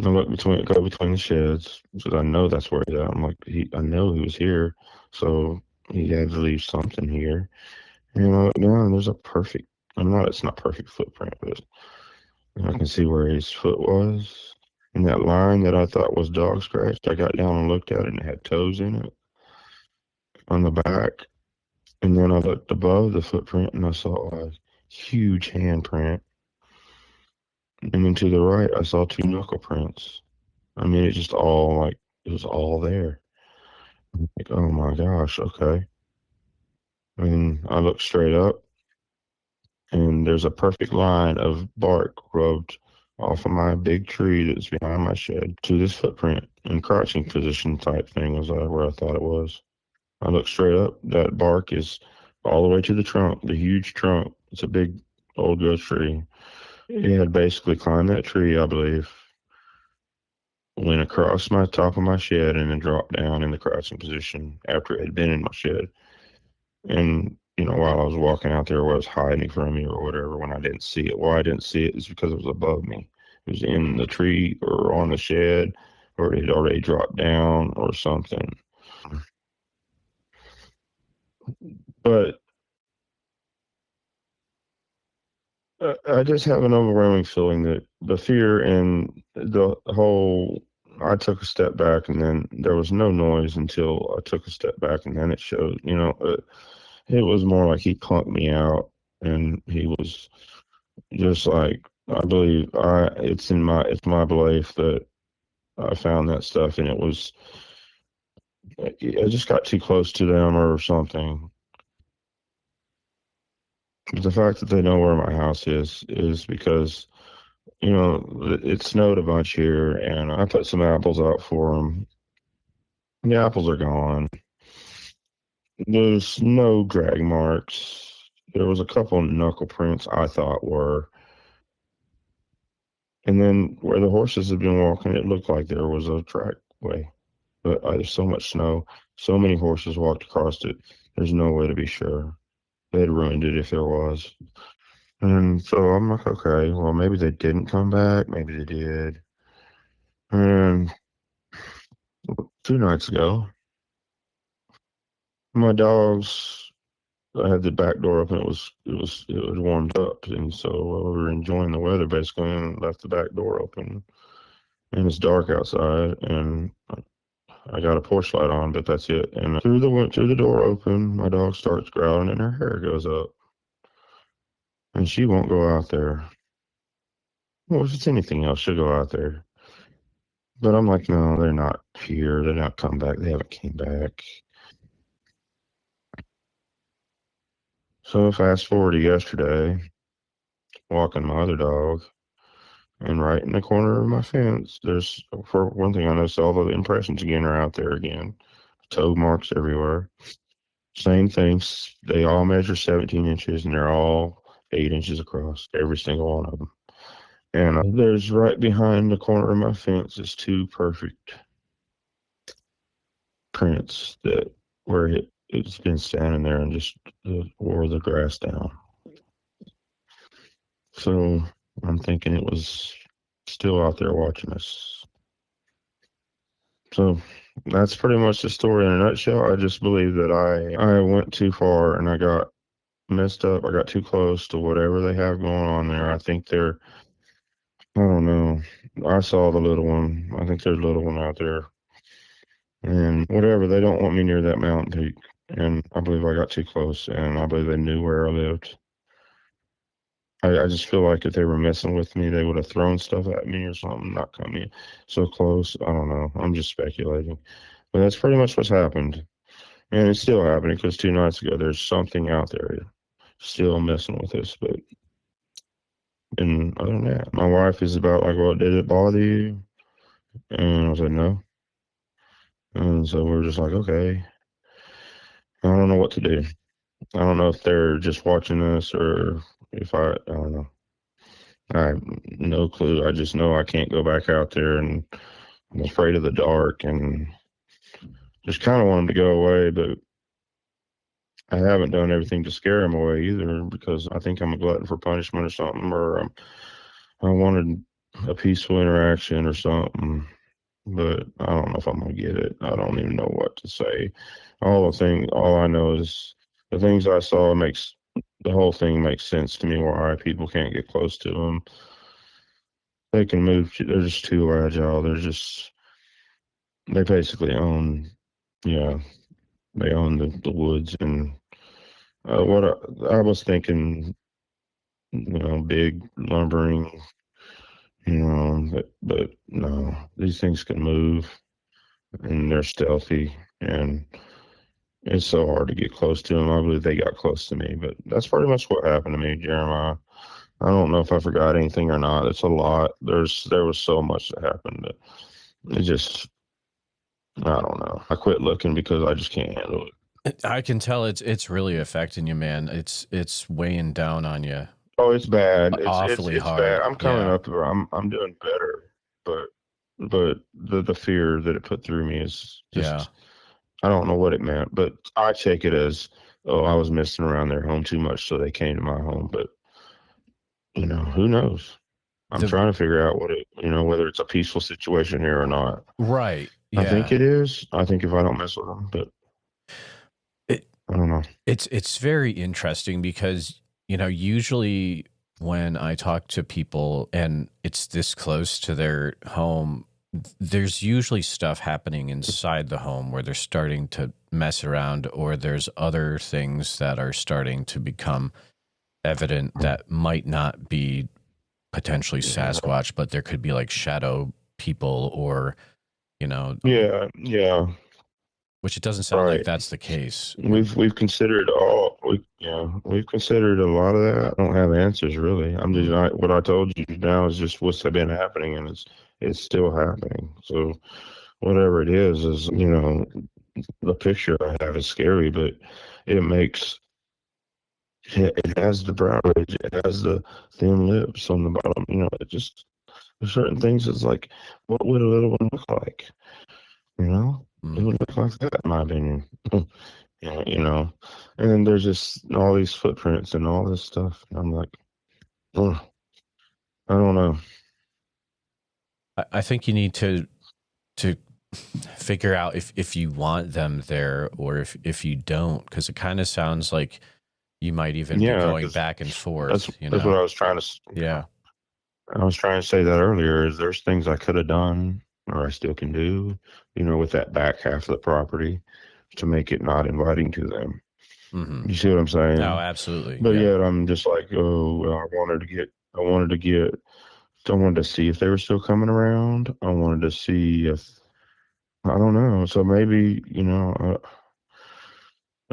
go between the sheds, because I know that's where he's at. I'm like, I know he was here, so he had to leave something here. And I look down, and there's it's not perfect footprint, but I can see where his foot was. And that line that I thought was dog scratched, I got down and looked at it, and it had toes in it on the back. And then I looked above the footprint, and I saw a huge handprint. And then to the right, I saw 2 knuckle prints. I mean, it was all there. Like, oh my gosh, okay. And I look straight up, and there's a perfect line of bark rubbed off of my big tree that's behind my shed to this footprint and crouching position type thing was where I thought it was. I look straight up. That bark is all the way to the trunk, the huge trunk. It's a big old growth tree. It had basically climbed that tree, I believe, went across my top of my shed, and then dropped down in the crouching position after it had been in my shed. And, while I was walking out there, where it was hiding from me or whatever, when I didn't see it. Why I didn't see it is because it was above me. It was in the tree or on the shed, or it had already dropped down or something. But I just have an overwhelming feeling that the fear and the whole, I took a step back, and then there was no noise until I took a step back, and then it showed, it was more like he clunked me out, and he was just like, I believe it's my belief that I found that stuff, and I just got too close to them or something. But the fact that they know where my house is because, it snowed a bunch here, and I put some apples out for them. The apples are gone. There's no drag marks. There was a couple knuckle prints I thought were. And then where the horses had been walking, it looked like there was a trackway. But there's so much snow, so many horses walked across it. There's no way to be sure. They'd ruined it if there was. And so I'm like, okay, well, maybe they didn't come back. Maybe they did. And 2 nights ago, my dogs, I had the back door open. It was warmed up, and so we were enjoying the weather basically, and left the back door open. And it's dark outside, and I got a porch light on, but that's it. And through the door open, my dog starts growling, and her hair goes up, and she won't go out there. Well, if it's anything else, she'll go out there. But I'm like, no, they're not here. They're not come back. They haven't came back. So fast forward to yesterday, walking my other dog, and right in the corner of my fence, there's, for one thing, I noticed all the impressions again are out there again. Toe marks everywhere. Same things. They all measure 17 inches, and they're all 8 inches across, every single one of them. And there's right behind the corner of my fence is 2 perfect prints where it's been standing there and just wore the grass down. So I'm thinking it was still out there watching us. So that's pretty much the story in a nutshell. I just believe that I went too far, and I got messed up. I got too close to whatever they have going on there. I think I don't know. I saw the little one. I think there's a little one out there. And whatever, they don't want me near that mountain peak. And I believe I got too close, and I believe they knew where I lived. I just feel like if they were messing with me, they would have thrown stuff at me or something, not coming so close. I don't know. I'm just speculating. But that's pretty much what's happened. And it's still happening because 2 nights ago, there's something out there still messing with us. And other than that, my wife is about like, well, did it bother you? And I was like, no. And so we're just like, okay. I don't know what to do. I don't know if they're just watching us or if I don't know. I have no clue. I just know I can't go back out there, and I'm afraid of the dark, and just kind of want them to go away, but I haven't done everything to scare them away either, because I think I'm a glutton for punishment or something, or I wanted a peaceful interaction or something, but I don't know if I'm going to get it. I don't even know what to say. All I know is the things I saw the whole thing makes sense to me, why people can't get close to them. They can move. They're just too agile. They basically own, yeah, they own the woods. And what I was thinking, big lumbering, but no, these things can move, and they're stealthy, and It's so hard to get close to them. I believe they got close to me, but that's pretty much what happened to me, Jeremiah. I don't know if I forgot anything or not. It's a lot. There was so much that happened that it just, I don't know. I quit looking because I just can't handle it. I can tell it's really affecting you, man. It's weighing down on you. Oh, it's bad. Awfully It's hard. bad. I'm coming up. I'm doing better, but the fear that it put through me is just, I don't know what it meant, but I take it as, oh, I was messing around their home too much, so they came to my home. But who knows? I'm trying to figure out whether it's a peaceful situation here or not. Right. Yeah. I think it is. I think if I don't mess with them, but I don't know. It's very interesting because, usually when I talk to people and it's this close to their home, there's usually stuff happening inside the home where they're starting to mess around, or there's other things that are starting to become evident that might not be potentially Sasquatch, but there could be like shadow people or, Yeah. which it doesn't sound like that's the case. We've considered we've considered a lot of that. I don't have answers really. I'm just what I told you now is just what's been happening, and it's still happening. So whatever it is the picture I have is scary, but it has the brow ridge, it has the thin lips on the bottom. It just, there's certain things. It's like, what would a little one look like? It would look like that, in my opinion. And then there's just all these footprints and all this stuff. And I'm like, oh, I don't know. I think you need to figure out if you want them there or if you don't, because it kind of sounds like you might even be going back and forth. That's what I was trying to. Yeah. I was trying to say that earlier. Is there's things I could have done, or I still can do, with that back half of the property, to make it not inviting to them. Mm-hmm. You see what I'm saying? No, absolutely. But yet I'm just like, oh, I wanted to see if they were still coming around. I wanted to see if, I don't know. So maybe,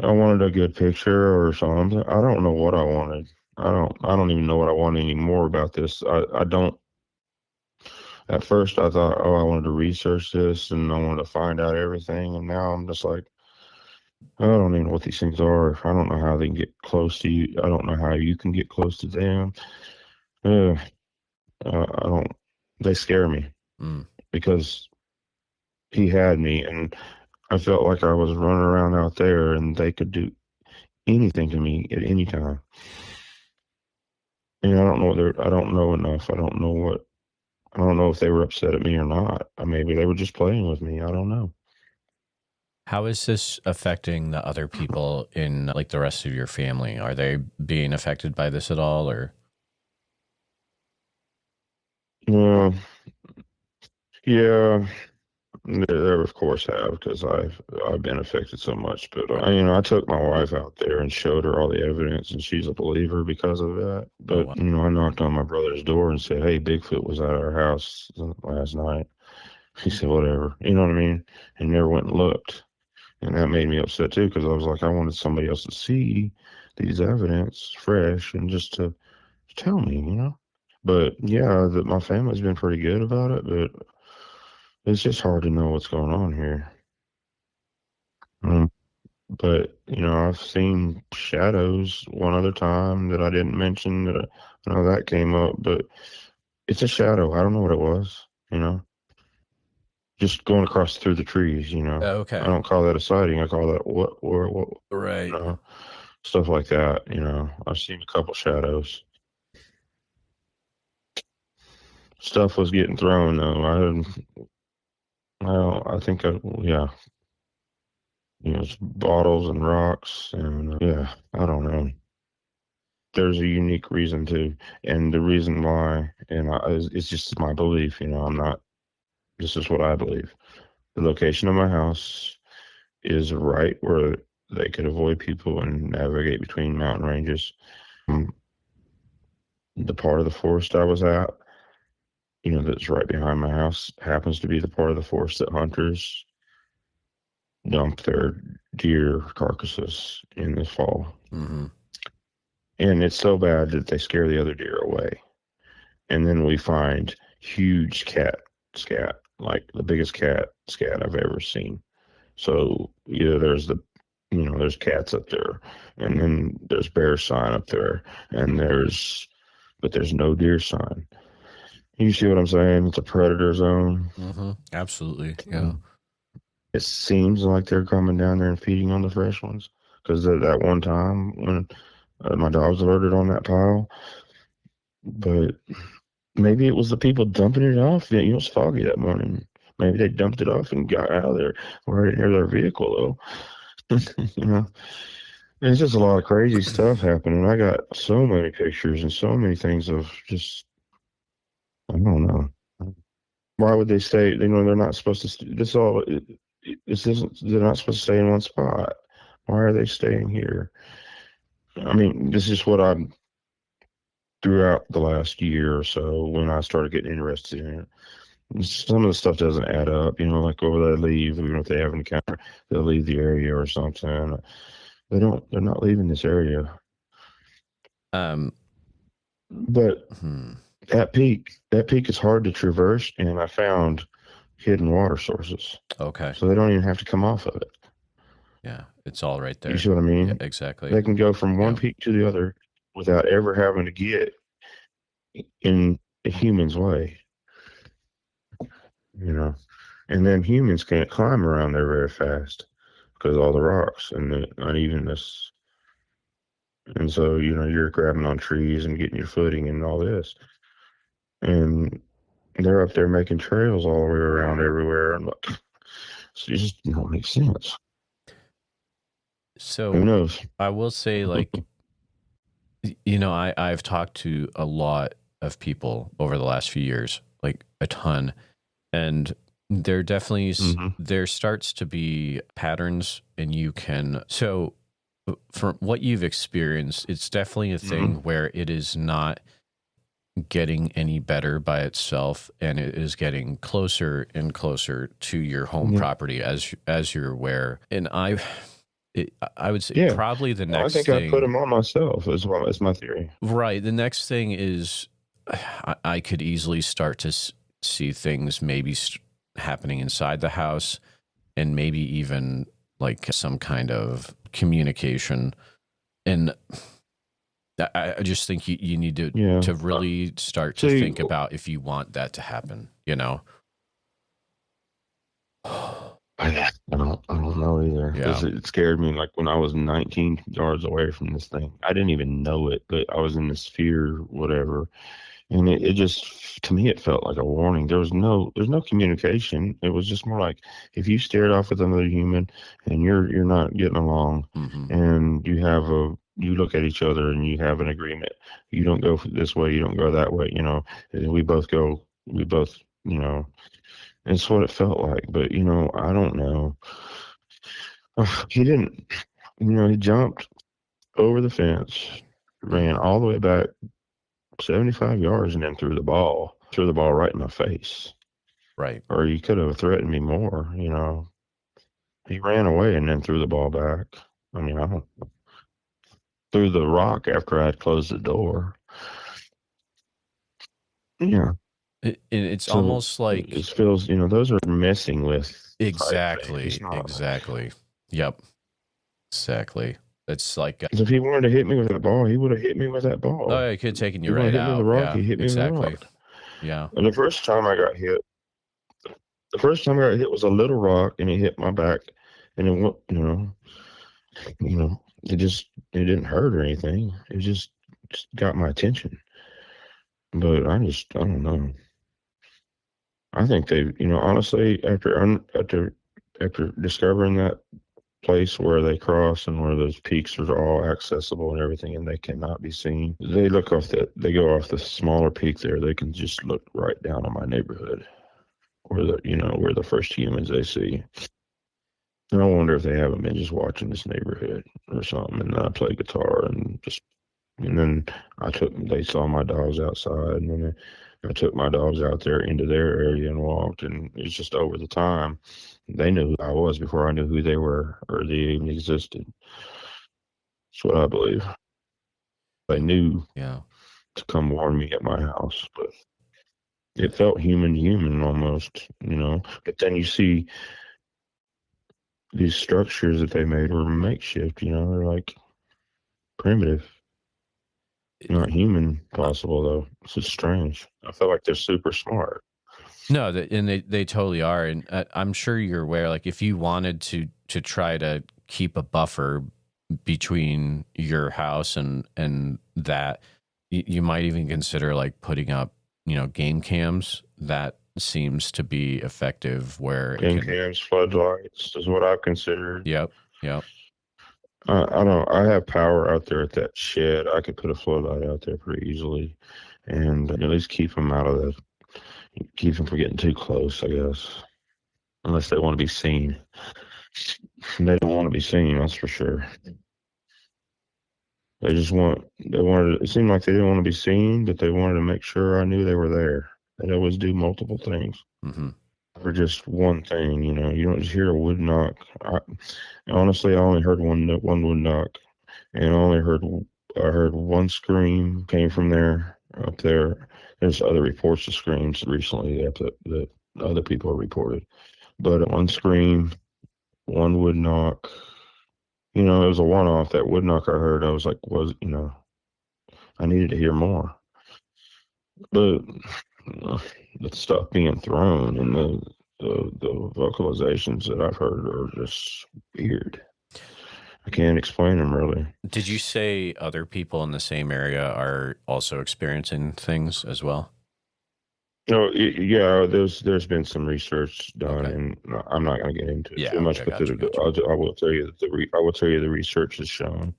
I wanted a good picture or something. I don't know what I wanted. I don't even know what I want anymore about this. I don't. At first I thought, oh, I wanted to research this and I wanted to find out everything. And now I'm just like, I don't even know what these things are. I don't know how they can get close to you. I don't know how you can get close to them. They scare me because he had me and I felt like I was running around out there and they could do anything to me at any time. And I don't know enough. I don't know if they were upset at me or not. Maybe they were just playing with me. I don't know. How is this affecting the other people in like the rest of your family? Are they being affected by this at all, or? Yeah, there of course have, because I've been affected so much. But I took my wife out there and showed her all the evidence, and she's a believer because of that. But I knocked on my brother's door and said, "Hey, Bigfoot was at our house last night." He said, "Whatever," you know what I mean, and never went and looked. And that made me upset too, because I was like, I wanted somebody else to see these evidence fresh and just to tell me. But yeah, my family's been pretty good about it, but it's just hard to know what's going on here. But I've seen shadows one other time that I didn't mention. That came up, but it's a shadow. I don't know what it was. Just going across through the trees. Okay. I don't call that a sighting. I call that what. Right. Stuff like that. I've seen a couple shadows. Stuff was getting thrown though. I think it's bottles and rocks, and I don't know. There's a unique reason too, and the reason why, it's just my belief. This is what I believe. The location of my house is right where they could avoid people and navigate between mountain ranges. The part of the forest I was at, that's right behind my house, happens to be the part of the forest that hunters dump their deer carcasses in the fall. Mm-hmm. And it's so bad that they scare the other deer away. And then we find huge cat scat, like the biggest cat scat I've ever seen. So there's there's cats up there, and then there's bear sign up there, and but there's no deer sign. You see what I'm saying? It's a predator zone. Mm-hmm. Absolutely. Yeah. It seems like they're coming down there and feeding on the fresh ones. Because that one time when my dogs alerted on that pile, but maybe it was the people dumping it off. It was foggy that morning. Maybe they dumped it off and got out of there. Or I didn't hear their vehicle though. There's just a lot of crazy stuff happening. I got so many pictures and so many things of just, I don't know. Why would they stay? They're not supposed to. They're not supposed to stay in one spot. Why are they staying here? I mean, this is what I'm throughout the last year or so when I started getting interested in it. Some of the stuff doesn't add up, like over they leave, even if they have an encounter, they'll leave the area or something. They're not leaving this area. But that peak is hard to traverse, and I found hidden water sources. Okay. So they don't even have to come off of it. Yeah, it's all right there. You see what I mean? Yeah, exactly. They can go from one peak to the other without ever having to get in a human's way. And then humans can't climb around there very fast because of all the rocks and the unevenness. And so, you're grabbing on trees and getting your footing and all this. And they're up there making trails all the way around everywhere. And look, so it just don't make sense. So who knows? I will say, I've talked to a lot of people over the last few years, like a ton. And there definitely there starts to be patterns, and so from what you've experienced, it's definitely a thing where it is not getting any better by itself, and it is getting closer and closer to your home property as you're aware. And I would say probably the next thing. I think I put them on myself as well. That's my theory. Right. The next thing is I could easily start to see things maybe happening inside the house, and maybe even like some kind of communication. And I just think you need to really start to think about if you want that to happen, I don't know either, because it scared me. Like when I was 19 yards away from this thing, I didn't even know it, but I was in this fear, whatever. And it just, to me, it felt like a warning. There's no communication. It was just more like if you stared off with another human and you're not getting along, and you look at each other and you have an agreement. You don't go this way, you don't go that way. And we both. It's what it felt like. But I don't know. He didn't. He jumped over the fence, ran all the way back 75 yards, and then threw the ball right in my face. Right. Or he could have threatened me more, He ran away and then threw the ball back. I mean, I don't threw the rock after I had closed the door. Yeah. It's almost like it feels, those are messing with. Exactly. Yep. Exactly. It's like if he wanted to hit me with that ball, he would have hit me with that ball. Oh, he could have taken you right out. The rock, he hit me with the rock. Yeah. And the first time I got hit was a little rock, and it hit my back, and it went, it didn't hurt or anything. It just got my attention. But I don't know. I think they, honestly, after discovering that place where they cross and where those peaks are all accessible and everything, and they cannot be seen, they go off the smaller peak there. They can just look right down on my neighborhood, where the first humans they see. And I wonder if they haven't been just watching this neighborhood or something, and I play guitar and just And then they saw my dogs outside, and then I took my dogs out there into their area and walked, and it's just over the time. They knew who I was before I knew who they were or they even existed. That's what I believe. They knew to come warn me at my house, but it felt human almost, But then you see these structures that they made were makeshift, they're like primitive. Not human possible, though. It's just strange. I feel like they're super smart. No, and they totally are. And I'm sure you're aware, like if you wanted to try to keep a buffer between your house and that, you might even consider like putting up, game cams. That seems to be effective where game cams, floodlights is what I've considered. Yep. I don't. I have power out there at that shed. I could put a floodlight out there pretty easily, and at least keep them from getting too close, I guess. Unless they want to be seen. They don't want to be seen, that's for sure. It seemed like they didn't want to be seen, but they wanted to make sure I knew they were there. They'd always do multiple things. Mm-hmm. For just one thing, you don't just hear a wood knock. Honestly, I only heard one wood knock, and I heard one scream came from there up there. There's other reports of screams recently that other people have reported, but one scream, one wood knock. It was a one-off. That wood knock I heard, I was like, I needed to hear more, but. The stuff being thrown and the vocalizations that I've heard are just weird. I can't explain them really. Did you say other people in the same area are also experiencing things as well? Yeah. There's been some research done, and I'm not going to get into it too much. But I will tell you that the research has shown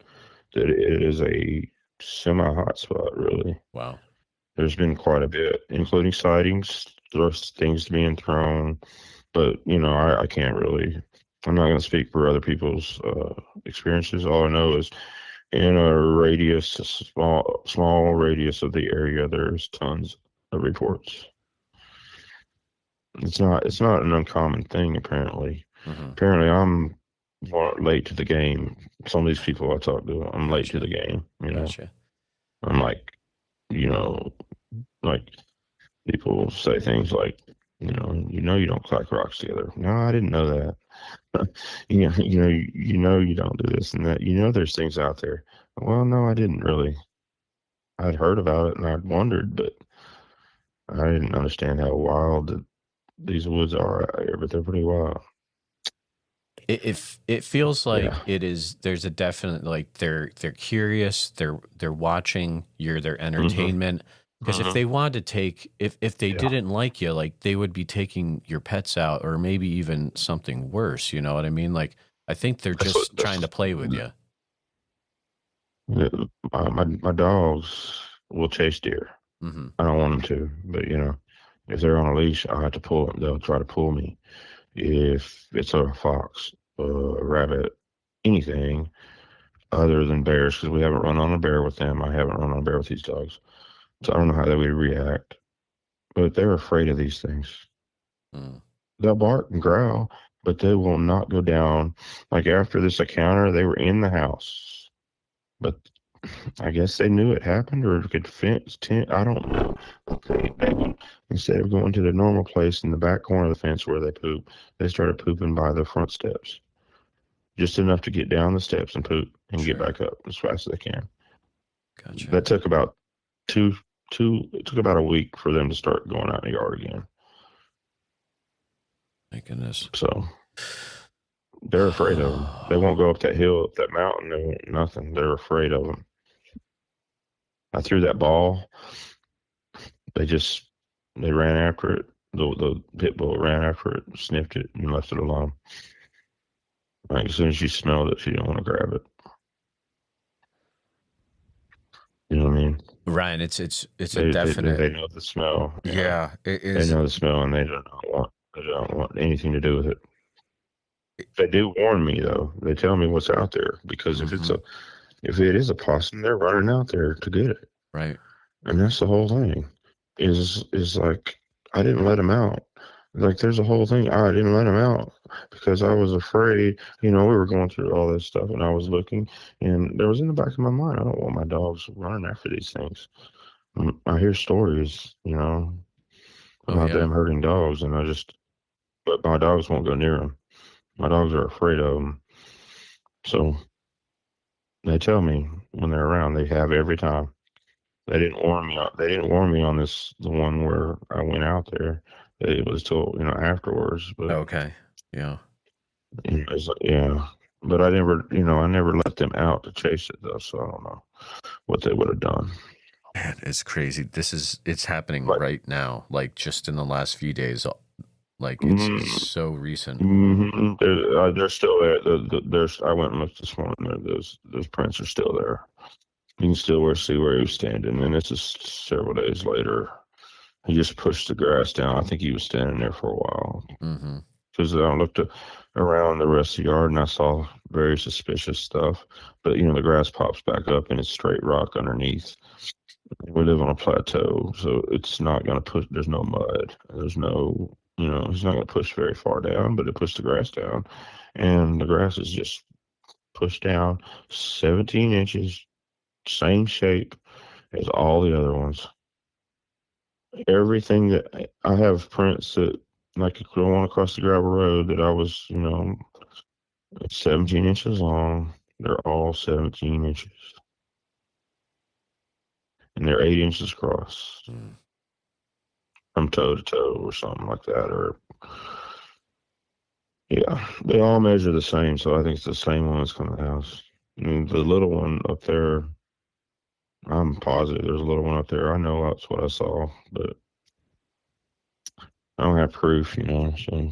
that it is a semi-hot spot. Really. Wow. There's been quite a bit, including sightings. There's things being thrown, but I can't really. I'm not going to speak for other people's experiences. All I know is, in a small radius of the area, there's tons of reports. It's not an uncommon thing. Apparently, Apparently, I'm late to the game. Some of these people I talk to, I'm late to the game. Gotcha. I'm like. Like people say things like, you don't clack rocks together. No, I didn't know that. you don't do this and that. There's things out there. Well, no, I didn't really. I'd heard about it and I'd wondered, but I didn't understand how wild these woods are out here, but they're pretty wild. It feels like it is. There's a definite like they're curious. They're watching. You're their entertainment. Because if they wanted to take, if they didn't like you, like they would be taking your pets out, or maybe even something worse. You know what I mean? Like I think they're just trying to play with you. My dogs will chase deer. Mm-hmm. I don't want them to, but if they're on a leash, I have to pull them. They'll try to pull me. If it's a fox, a rabbit, anything other than bears, because we haven't run on a bear with them. I haven't run on a bear with these dogs. So I don't know how they would react. But they're afraid of these things. They'll bark and growl, but they will not go down. Like after this encounter, they were in the house. But I guess they knew it happened or could fence tent. I don't know. They instead of going to the normal place in the back corner of the fence where they poop, they started pooping by the front steps. Just enough to get down the steps and poop and get back up as fast as they can. Gotcha. That took about it took about a week for them to start going out in the yard again. My goodness. So they're afraid of them. They won't go up that hill, up that mountain. They won't nothing. They're afraid of them. I threw that ball. They ran after it. The pit bull ran after it, sniffed it, and left it alone. Like as soon as she smelled it, she didn't want to grab it. You know what I mean? Ryan, it's a definite. They know the smell. Yeah, it is. They know the smell, and they don't want anything to do with it. They do warn me though. They tell me what's out there because if it's If it is a possum, they're running out there to get it. Right. And that's the whole thing. Is like I didn't let him out. Like there's a whole thing. I didn't let him out because I was afraid. We were going through all this stuff, and I was looking, and there was in the back of my mind, I don't want my dogs running after these things. I hear stories, about them hurting dogs, and but my dogs won't go near them. My dogs are afraid of them. So they tell me when they're around, they have every time. They didn't warn me. They didn't warn me on the one where I went out there. It was till afterwards. But Okay. Yeah. it's like, yeah. But I never let them out to chase it though. So I don't know what they would have done. Man, it's crazy. It's happening right now. Like just in the last few days. Like it's so recent. Mm-hmm. They're still there. I went and looked this morning. Those prints are still there. You can still see where he was standing, and this is several days later. He just pushed the grass down. I think he was standing there for a while. Because I looked around the rest of the yard, and I saw very suspicious stuff. But, the grass pops back up, and it's straight rock underneath. We live on a plateau, so it's not going to push. There's no mud. There's no, it's not going to push very far down, but it pushed the grass down. And the grass is just pushed down 17 inches. Same shape as all the other ones. Everything that I have prints that like going across the gravel road that I was, 17 inches long. They're all 17 inches. And they're 8 inches across. From toe to toe or something like that. Or yeah, they all measure the same, so I think it's the same one that's coming to the house. And the little one up there, I'm positive there's a little one up there. I know that's what I saw, but I don't have proof, so.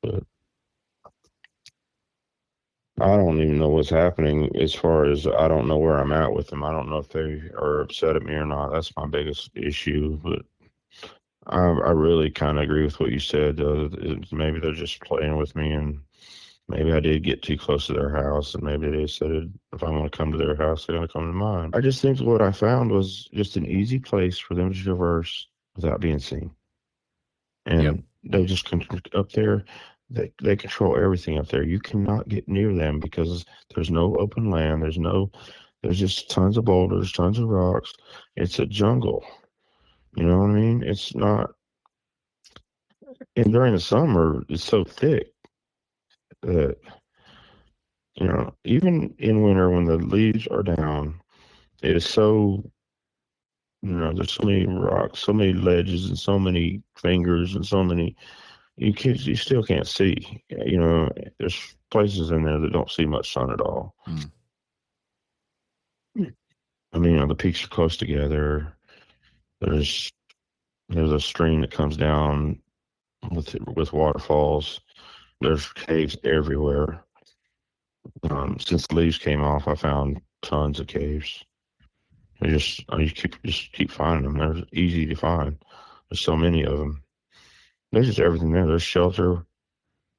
But I don't even know what's happening as far as I don't know where I'm at with them. I don't know if they are upset at me or not. That's my biggest issue, but I really kind of agree with what you said. Maybe they're just playing with me, and maybe I did get too close to their house, and maybe they said if I'm going to come to their house, they're going to come to mine. I just think what I found was just an easy place for them to traverse without being seen. And they just up there, they control everything up there. You cannot get near them because there's no open land. There's just tons of boulders, tons of rocks. It's a jungle. You know what I mean? It's not. And during the summer, it's so thick that, even in winter when the leaves are down, it is so, there's so many rocks, so many ledges, and so many fingers, and so many, you still can't see. There's places in there that don't see much sun at all. I mean, the peaks are close together. There's a stream that comes down with waterfalls. There's caves everywhere. Since the leaves came off, I found tons of caves. You keep finding them. They're easy to find. There's so many of them. There's just everything there. There's shelter.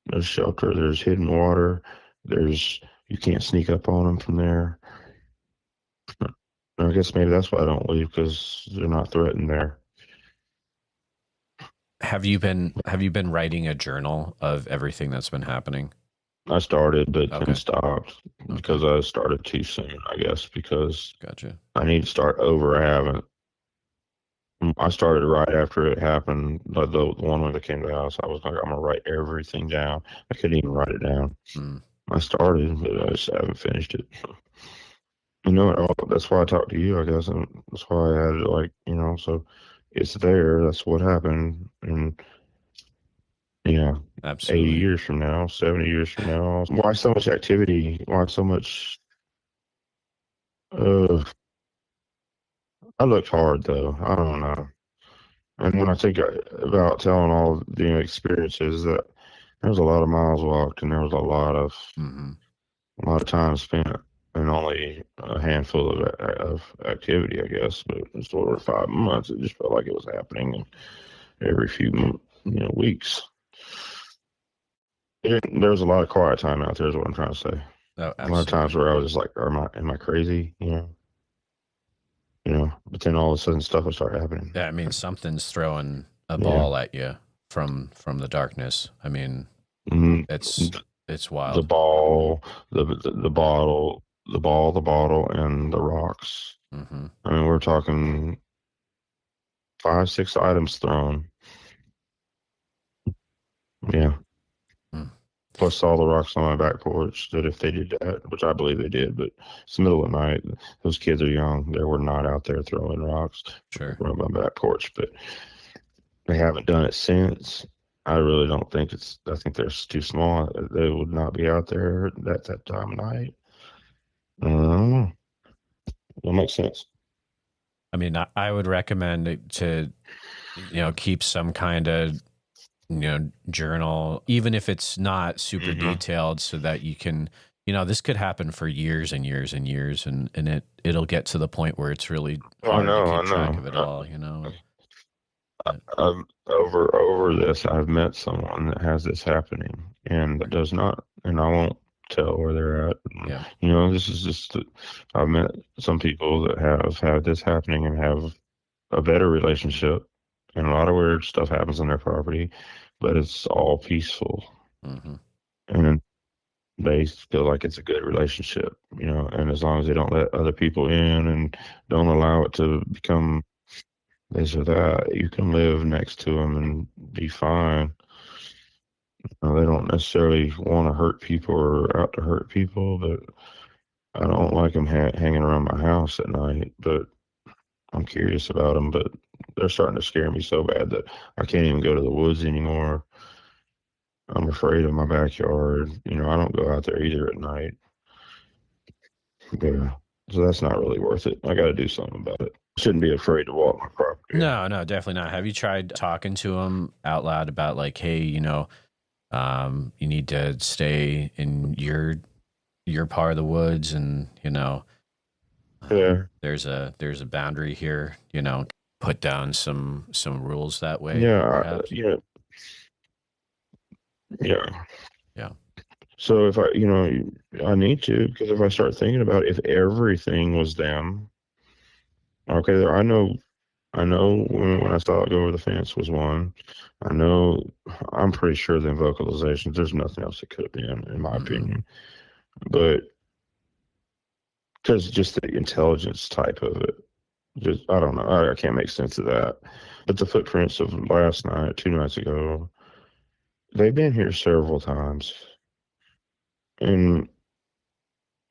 There's hidden water. You can't sneak up on them from there. I guess maybe that's why I don't leave, because they're not threatened there. Have you been writing a journal of everything that's been happening? I started, but then stopped because I started too soon, I guess, because Gotcha. I need to start over. I haven't. I started right after it happened. The one when they came to the house, I was like, I'm going to write everything down. I couldn't even write it down. I started, but I just haven't finished it. That's why I talked to you, I guess, and that's why I had it, so it's there. That's what happened. And yeah, absolutely. 80 years from now, 70 years from now, why so much activity? Why so much? I looked hard, though. I don't know. And when I think about telling all the experiences, that there was a lot of miles walked, and there was a lot of time spent, and only a handful of activity, I guess. But it's over 5 months. It just felt like it was happening every few weeks. There was a lot of quiet time out there, is what I'm trying to say. Oh, A lot of times absolutely. where I was just like, am I crazy? But then all of a sudden stuff would start happening. Yeah, I mean, something's throwing a Yeah. ball at you from the darkness. I mean, Mhm. it's The wild. ball, the bottle, the bottle, and the rocks. Mm-hmm. I mean, we're talking 5, 6 items thrown. Yeah. Mm. Plus all the rocks on my back porch that if they did that, which I believe they did, but it's the middle of the night. Those kids are young. They were not out there throwing rocks Sure. on my back porch, but they haven't done it since. I really don't think I think they're too small. They would not be out there at that time of night. I don't know. That makes sense. I mean, I would recommend it to, keep some kind of, journal, even if it's not super Mm-hmm. detailed, so that you can, this could happen for years and years and years, and it'll get to the point where it's really I hard to know, keep I track of it know. all, But, Over this, I've met someone that has this happening, and that does not, and I won't tell where they're at. yeah, This is just. I've met some people that have had this happening and have a better relationship, and a lot of weird stuff happens on their property, but it's all peaceful, mm-hmm. and they feel like it's a good relationship. And as long as they don't let other people in and don't allow it to become this or that, you can live next to them and be fine. They don't necessarily want to hurt people or out to hurt people, but I don't like them hanging around my house at night. But I'm curious about them, but they're starting to scare me so bad that I can't even go to the woods anymore. I'm afraid of my backyard. I don't go out there either at night. Yeah. So that's not really worth it. I got to do something about it. Shouldn't be afraid to walk my property. No, no, definitely not. Have you tried talking to them out loud about, like, hey, you need to stay in your part of the woods, and Yeah. there's a boundary here, put down some rules that way, Yeah. perhaps. Yeah. Yeah. Yeah. So if I need to, because if I start thinking about if everything was them, okay, I know when I saw it go over the fence was one. I'm pretty sure the vocalizations, there's nothing else it could have been, in my opinion. But because just the intelligence type of it, just, I don't know. I can't make sense of that. But the footprints of last night, 2 nights ago, they've been here several times. And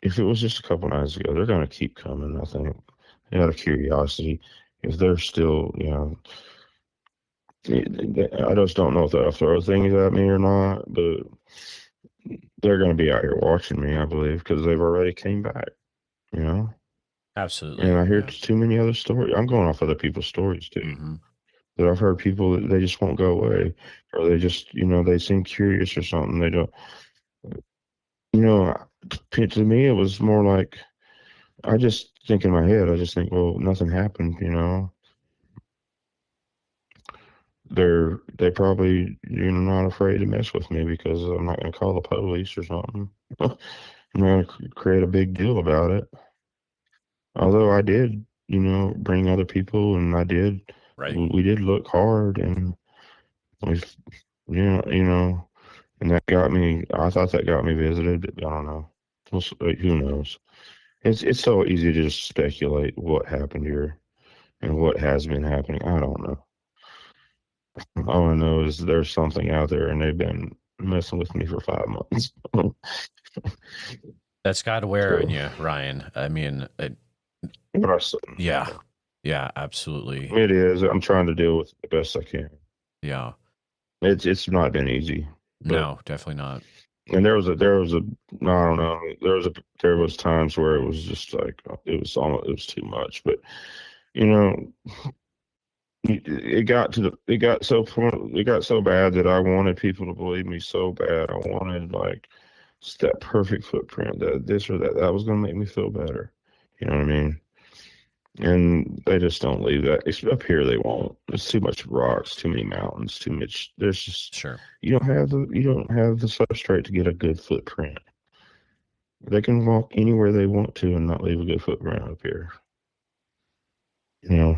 if it was just a couple nights ago, they're going to keep coming, I think, out of curiosity. If they're still, I just don't know if they'll throw things at me or not, but they're going to be out here watching me, I believe, because they've already came back, you know? Absolutely. And I hear Yeah. too many other stories. I'm going off other people's stories, too. Mm-hmm. That I've heard people that they just won't go away, or they just, they seem curious or something. They don't, you know, to me, it was more like, I just think in my head, I just think, well, nothing happened. They probably not afraid to mess with me because I'm not going to call the police or something. I'm not going to create a big deal about it. Although I did, bring other people, and Right. we did look hard, and we, and that got me. I thought that got me visited, but I don't know. Who knows? It's so easy to just speculate what happened here and what has been happening. I don't know. All I know is there's something out there, and they've been messing with me for 5 months. That's got to wear on So, you, Ryan. I mean, but yeah, yeah, absolutely. it is. I'm trying to deal with it the best I can. Yeah. It's not been easy, but No, definitely not. and there was a I don't know, there was times where it was just like it was too much, but you know it got so bad that I wanted people to believe me so bad. I wanted like just that perfect footprint, that this or that was going to make me feel better. You know what I mean? And they just don't leave that. It's up here, they won't. There's too much rocks, too many mountains, too much. There's just Sure. you don't have the substrate to get a good footprint. They can walk anywhere they want to and not leave a good footprint up here. You know,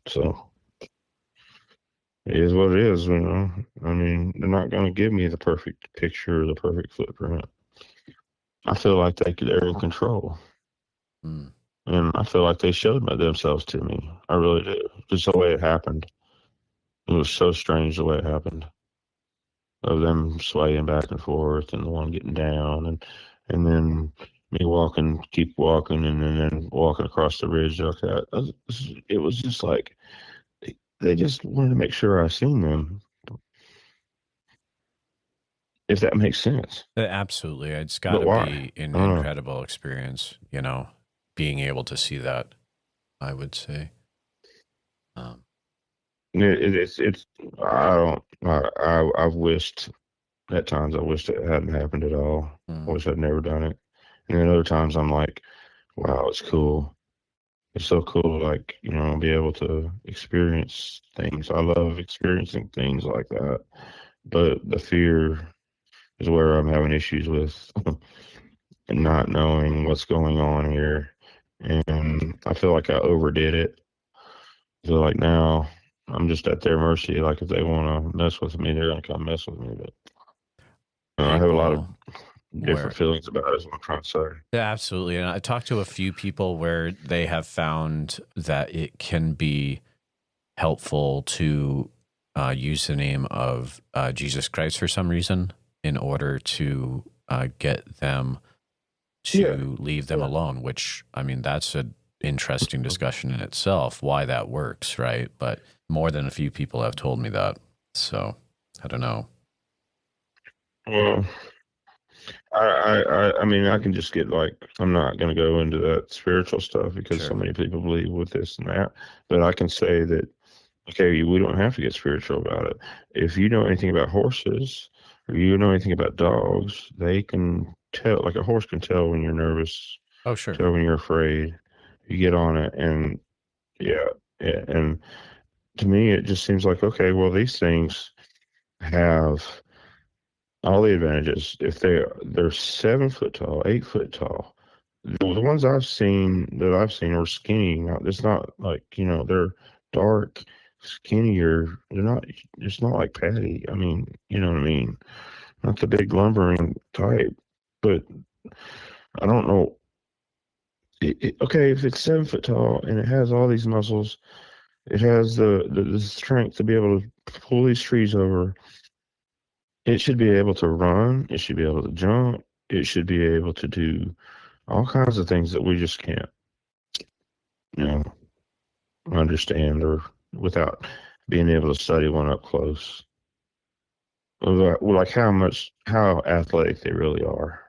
so it is what it is. You know, I mean, they're not going to give me the perfect picture or the perfect footprint. I feel like they're in control. Mm. And I feel like they showed themselves to me. I really do. Just the way it happened. It was so strange the way it happened. Of them swaying back and forth and the one getting down and then me walking, keep walking and then walking across the ridge like that. It was just like they just wanted to make sure I seen them. If that makes sense. Absolutely. It's got But to why? be an I don't know. incredible experience, you know, being able to see that, I would say. It's I've wished at times I wished it hadn't happened at all. I wish I'd never done it. And then other times I'm like, wow, it's cool. It's so cool to, like, you know, be able to experience things. I love experiencing things like that. But the fear is where I'm having issues with and not knowing what's going on here. And I feel like I overdid it. I feel like now I'm just at their mercy. Like if they want to mess with me, they're gonna come mess with me. But I have a lot of different feelings about it. Is what I'm trying to say. Yeah, absolutely. And I talked to a few people where they have found that it can be helpful to use the name of Jesus Christ for some reason in order to get them to leave them alone, which, I mean, that's an interesting discussion in itself, why that works, right? But more than a few people have told me that. So I don't know. Well, I mean, I can just get like, I'm not going to go into that spiritual stuff because so many people believe with this and that. But I can say that, okay, we don't have to get spiritual about it. If you know anything about horses or you know anything about dogs, they can tell, like a horse can tell when you're nervous. Oh, sure. Tell when you're afraid. You get on it and yeah. And to me, it just seems like, okay, well, these things have all the advantages. If they're 7 foot tall, 8 foot tall, the ones I've seen are skinny. It's not like, you know, they're dark, skinnier. They're not. It's not like Patty. I mean, you know what I mean. Not the big lumbering type, but I don't know. Okay, if it's 7 foot tall and it has all these muscles, it has the strength to be able to pull these trees over. It should be able to run. It should be able to jump. It should be able to do all kinds of things that we just can't, you know, understand or without being able to study one up close. Like how athletic they really are.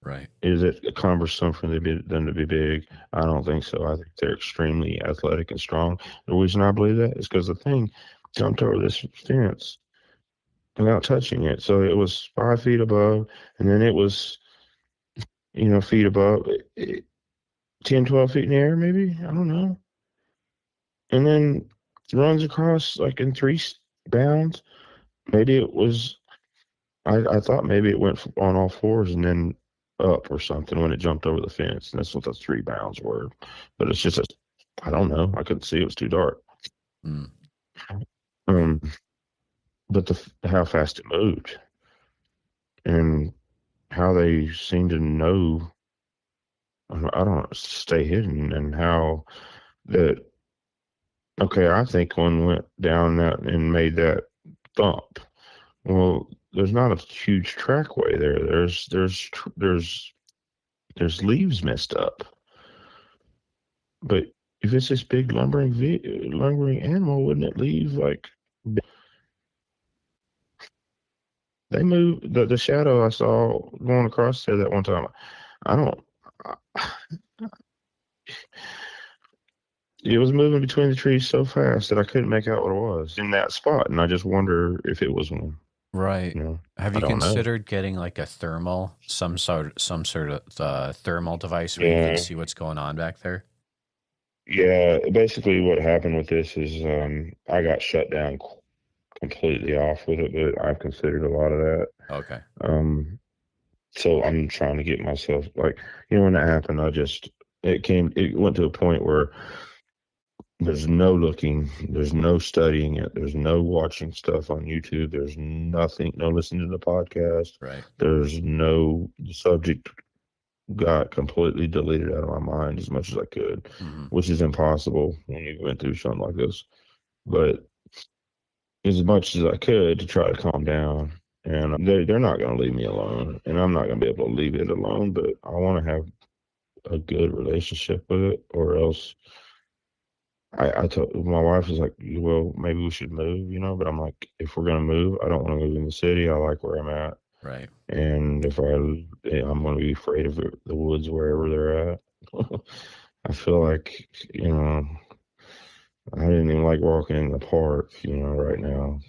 Right. Is it cumbersome for them to be big? I don't think so. I think they're extremely athletic and strong. The reason I believe that is because the thing jumped over this fence without touching it. So it was 5 feet above, and then it was, you know, feet above, 10, 12 feet in the air, maybe. I don't know. And then runs across like in 3 bounds. Maybe it was, I thought maybe it went on all fours and then up or something when it jumped over the fence. And that's what those 3 bounds were. But it's just, I don't know. I couldn't see. It was too dark. But how fast it moved and how they seem to know, I don't stay hidden, and how that, okay, I think one went down that and made that thump. Well, there's not a huge trackway there. There's leaves messed up. But if it's this big lumbering animal, wouldn't it leave like? They moved the shadow I saw going across there that one time. I don't. It was moving between the trees so fast that I couldn't make out what it was in that spot, and I just wonder if it was one. Right. You know, have you considered getting like a thermal, some sort of thermal device where you can see what's going on back there? Yeah, basically what happened with this is I got shut down completely off with it, but I've considered a lot of that. Okay. So I'm trying to get myself, like, when that happened, it went to a point where there's no looking, there's no studying it, there's no watching stuff on YouTube, there's nothing, no listening to the podcast. Right. There's no, the subject got completely deleted out of my mind as much as I could, which is impossible when you went through something like this. But as much as I could to try to calm down. And they're not going to leave me alone, and I'm not going to be able to leave it alone, but I want to have a good relationship with it, or else I told my wife was like, well, maybe we should move, but I'm like, if we're going to move, I don't want to move in the city. I like where I'm at. Right. And if I'm going to be afraid of the woods wherever they're at. I feel like, I didn't even like walking in the park, right now.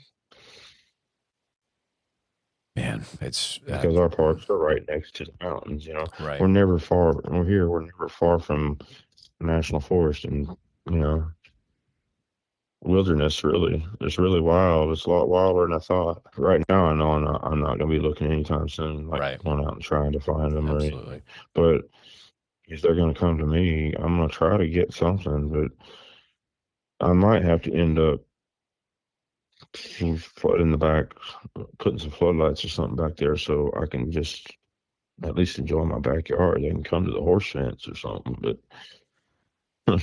Man, it's because our parks are right next to the mountains. Right. We're never far. We're never far from national forest and wilderness. Really, it's really wild. It's a lot wilder than I thought. Right now, I know I'm not going to be looking anytime soon, like going out and trying to find them. Absolutely. Or anything. But if they're going to come to me, I'm going to try to get something. But I might have to end up in the back, putting some floodlights or something back there so I can just at least enjoy my backyard. They can come to the horse fence or something. But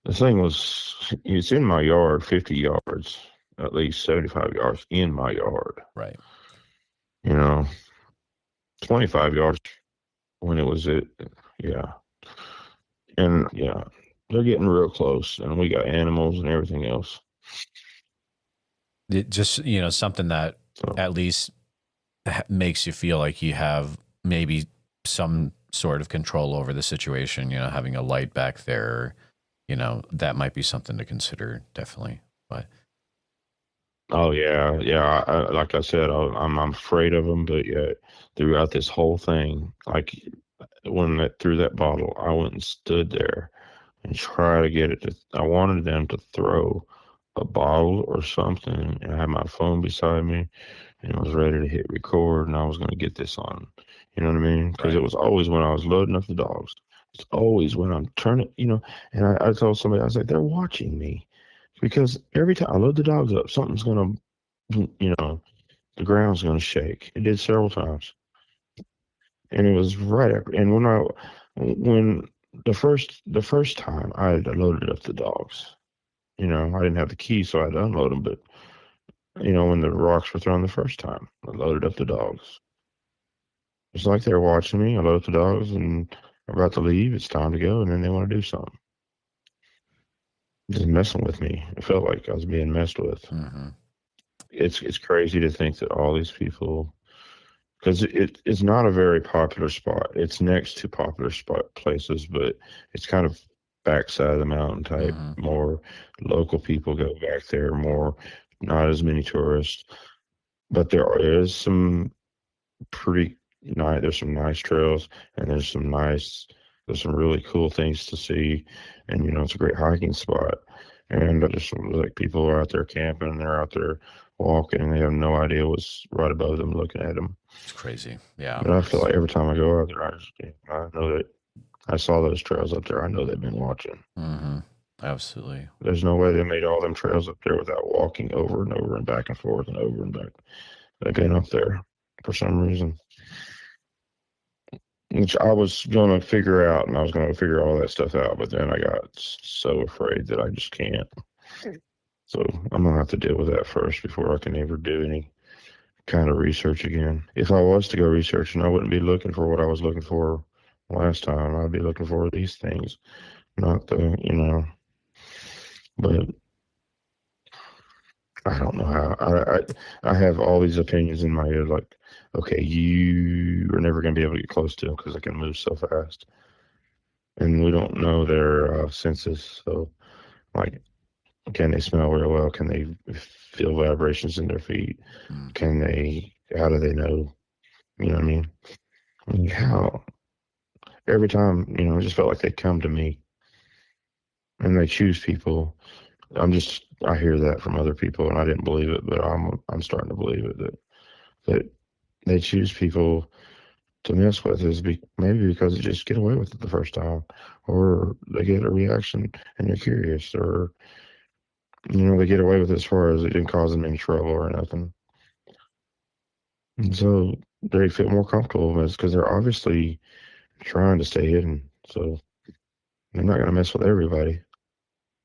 the thing was, it's in my yard, 50 yards, at least 75 yards in my yard. Right. 25 yards when it was yeah. And yeah, they're getting real close, and we got animals and everything else. It just, something that at least makes you feel like you have maybe some sort of control over the situation, having a light back there, that might be something to consider, definitely. But oh yeah. Like I said, I'm afraid of them, but yet throughout this whole thing, like when threw that bottle, I went and stood there and tried to get it. I wanted them to throw a bottle or something, and I had my phone beside me, and I was ready to hit record, and I was going to get this on. You know what I mean? Because it was always when I was loading up the dogs. It's always when I'm turning, and I told somebody, I was like, they're watching me. Because every time I load the dogs up, something's going to, the ground's going to shake. It did several times. And it was right after, and when the first time I had loaded up the dogs, I didn't have the key, so I had to unload them. But, when the rocks were thrown the first time, I loaded up the dogs. It's like they're watching me. I load up the dogs, and I'm about to leave. It's time to go, and then they want to do something. Just messing with me. It felt like I was being messed with. Mm-hmm. It's crazy to think that all these people, because it's not a very popular spot. It's next to popular spot places, but it's kind of backside of the mountain type. Mm-hmm. More local people go back there, more, not as many tourists. But there is some pretty nice, there's some nice trails, and there's some really cool things to see. And, it's a great hiking spot. And just like people are out there camping, and they're out there walking, and they have no idea what's right above them looking at them. It's crazy. Yeah. But I feel like every time I go out there, I know that I saw those trails up there. I know they've been watching. Mm-hmm. Absolutely. There's no way they made all them trails up there without walking over and over and back and forth and over and back. They've been up there for some reason, which I was going to figure out, and I was going to figure all that stuff out. But then I got so afraid that I just can't. So I'm going to have to deal with that first before I can ever do any kind of research again. If I was to go researching, I wouldn't be looking for what I was looking for last time. I'd be looking for these things, not the, but I don't know how. I have all these opinions in my head, like, okay, you are never going to be able to get close to them because they can move so fast. And we don't know their senses. So, like, can they smell real well? Can they feel vibrations in their feet? How do they know? You know what I mean? How? Every time, it just felt like they come to me. And they choose people. I hear that from other people, and I didn't believe it, but I'm starting to believe it, that they choose people to mess with is maybe because they just get away with it the first time, or they get a reaction and they're curious, or they get away with it as far as it didn't cause them any trouble or nothing. And so they feel more comfortable with it because they're obviously trying to stay hidden. So they're not going to mess with everybody.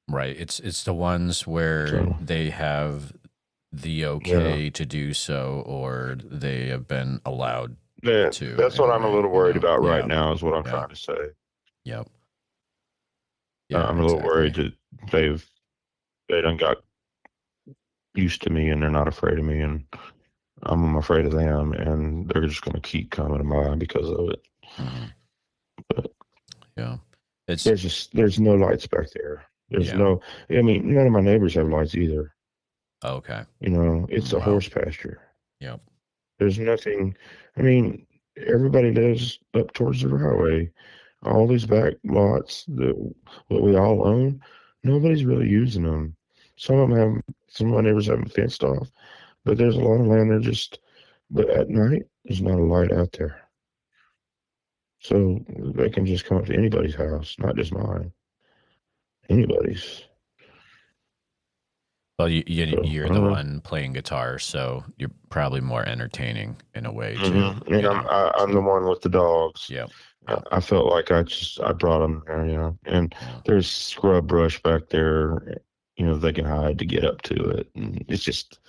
Right. It's the ones where they have the okay to do so, or they have been allowed to. That's what I'm a little worried about right now, is what I'm trying to say. Yep. Yeah, I'm a little worried that they done got used to me and they're not afraid of me, and I'm afraid of them, and they're just going to keep coming to mind because of it. Mm-hmm. But yeah, there's no lights back there. There's none of my neighbors have lights either. Okay. It's a horse pasture. Yep. There's nothing. Everybody lives up towards the highway. All these back lots that we all own, nobody's really using them. Some of my neighbors have them fenced off, but there's a lot of land there but at night, there's not a light out there. So they can just come up to anybody's house, not just mine. Anybody's. Well, you're the one playing guitar, so you're probably more entertaining in a way too. Mm-hmm. And I'm the one with the dogs. Yep. I felt like I brought them there, and there's scrub brush back there, they can hide to get up to it. And it's just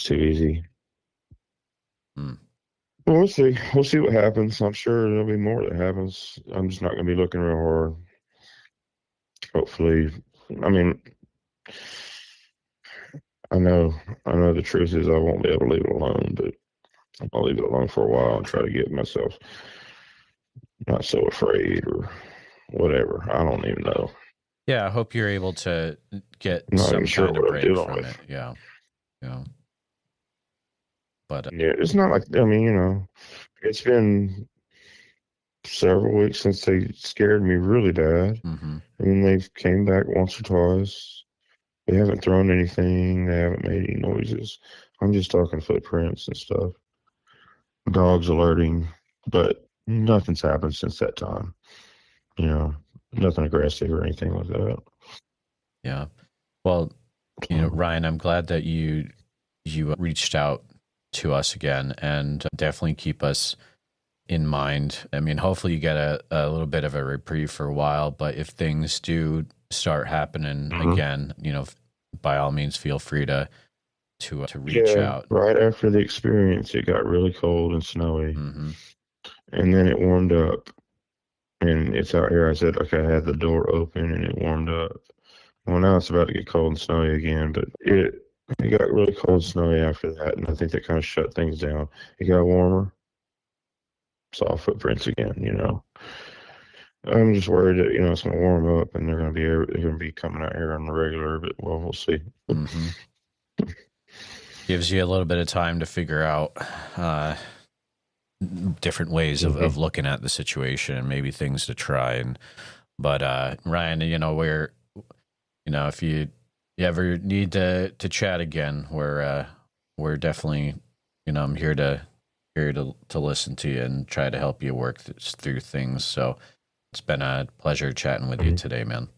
too easy. Mm. Well, we'll see. We'll see what happens. I'm sure there'll be more that happens. I'm just not going to be looking real hard. Hopefully, I know the truth is I won't be able to leave it alone, but I'll leave it alone for a while and try to get myself not so afraid or whatever. I don't even know. Yeah, I hope you're able to get not some sure kind of break from with it. Yeah. But it's not like it's been several weeks since they scared me really bad. Mm-hmm. They've came back once or twice. They haven't thrown anything. They haven't made any noises. I'm just talking footprints and stuff. Dogs alerting, but nothing's happened since that time. Nothing aggressive or anything like that. Yeah. Well, Ryan, I'm glad that you reached out to us again, and definitely keep us in mind. Hopefully you get a little bit of a reprieve for a while, but if things do start happening again, by all means, feel free to reach out. Right after the experience, it got really cold and snowy, and then it warmed up, and it's out here. I said, okay, I had the door open and it warmed up. Well, now it's about to get cold and snowy again, but it got really cold and snowy after that, and I think that kind of shut things down. It got warmer. Saw footprints again. I'm just worried that it's going to warm up and they're going to be coming out here on the regular, but we'll see. Gives you a little bit of time to figure out different ways of looking at the situation and maybe things to try. But Ryan, if you ever need to chat again, we're definitely, I'm here to listen to you and try to help you work through things. So it's been a pleasure chatting with you today, man.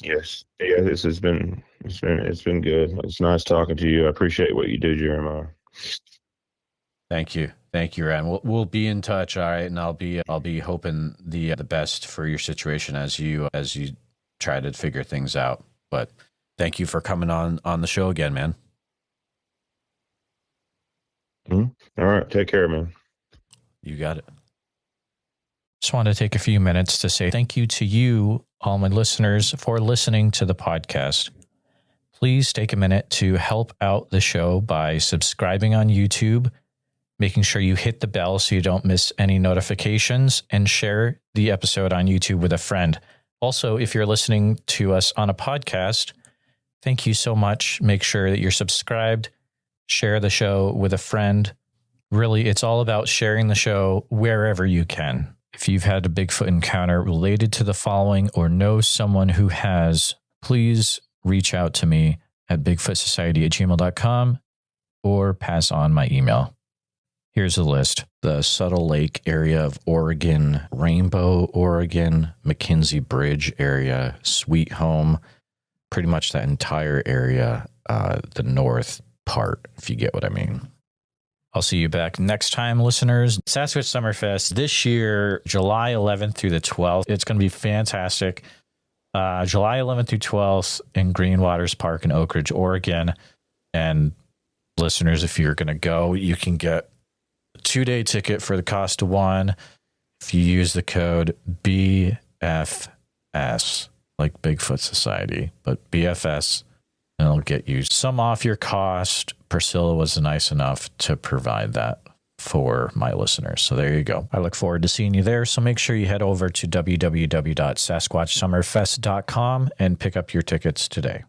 Yes. Yeah, it's been good. It's nice talking to you. I appreciate what you do, Jeremiah. Thank you, Ryan. We'll be in touch, all right, and I'll be hoping the best for your situation as you try to figure things out. But thank you for coming on the show again, man. All right, take care, man. You got it. Just want to take a few minutes to say thank you to you, all my listeners, for listening to the podcast. Please take a minute to help out the show by subscribing on YouTube, making sure you hit the bell so you don't miss any notifications, and share the episode on YouTube with a friend. Also, if you're listening to us on a podcast, thank you so much. Make sure that you're subscribed, share the show with a friend. Really, it's all about sharing the show wherever you can. If you've had a Bigfoot encounter related to the following or know someone who has, please reach out to me at bigfootsociety@gmail.com or pass on my email. Here's a list: the Subtle Lake area of Oregon, Rainbow, Oregon, McKinsey Bridge area, Sweet Home, pretty much that entire area, the north part, if you get what I mean. I'll see you back next time, listeners. Sasquatch Summerfest this year, July 11th through the 12th. It's going to be fantastic. July 11th through 12th in Green Waters Park in Oak Ridge, Oregon. And listeners, if you're going to go, you can get a 2-day ticket for the cost of one if you use the code BFS, like Bigfoot Society, but BFS, and it'll get you some off your cost. Priscilla was nice enough to provide that for my listeners. So there you go. I look forward to seeing you there. So make sure you head over to www.sasquatchsummerfest.com and pick up your tickets today.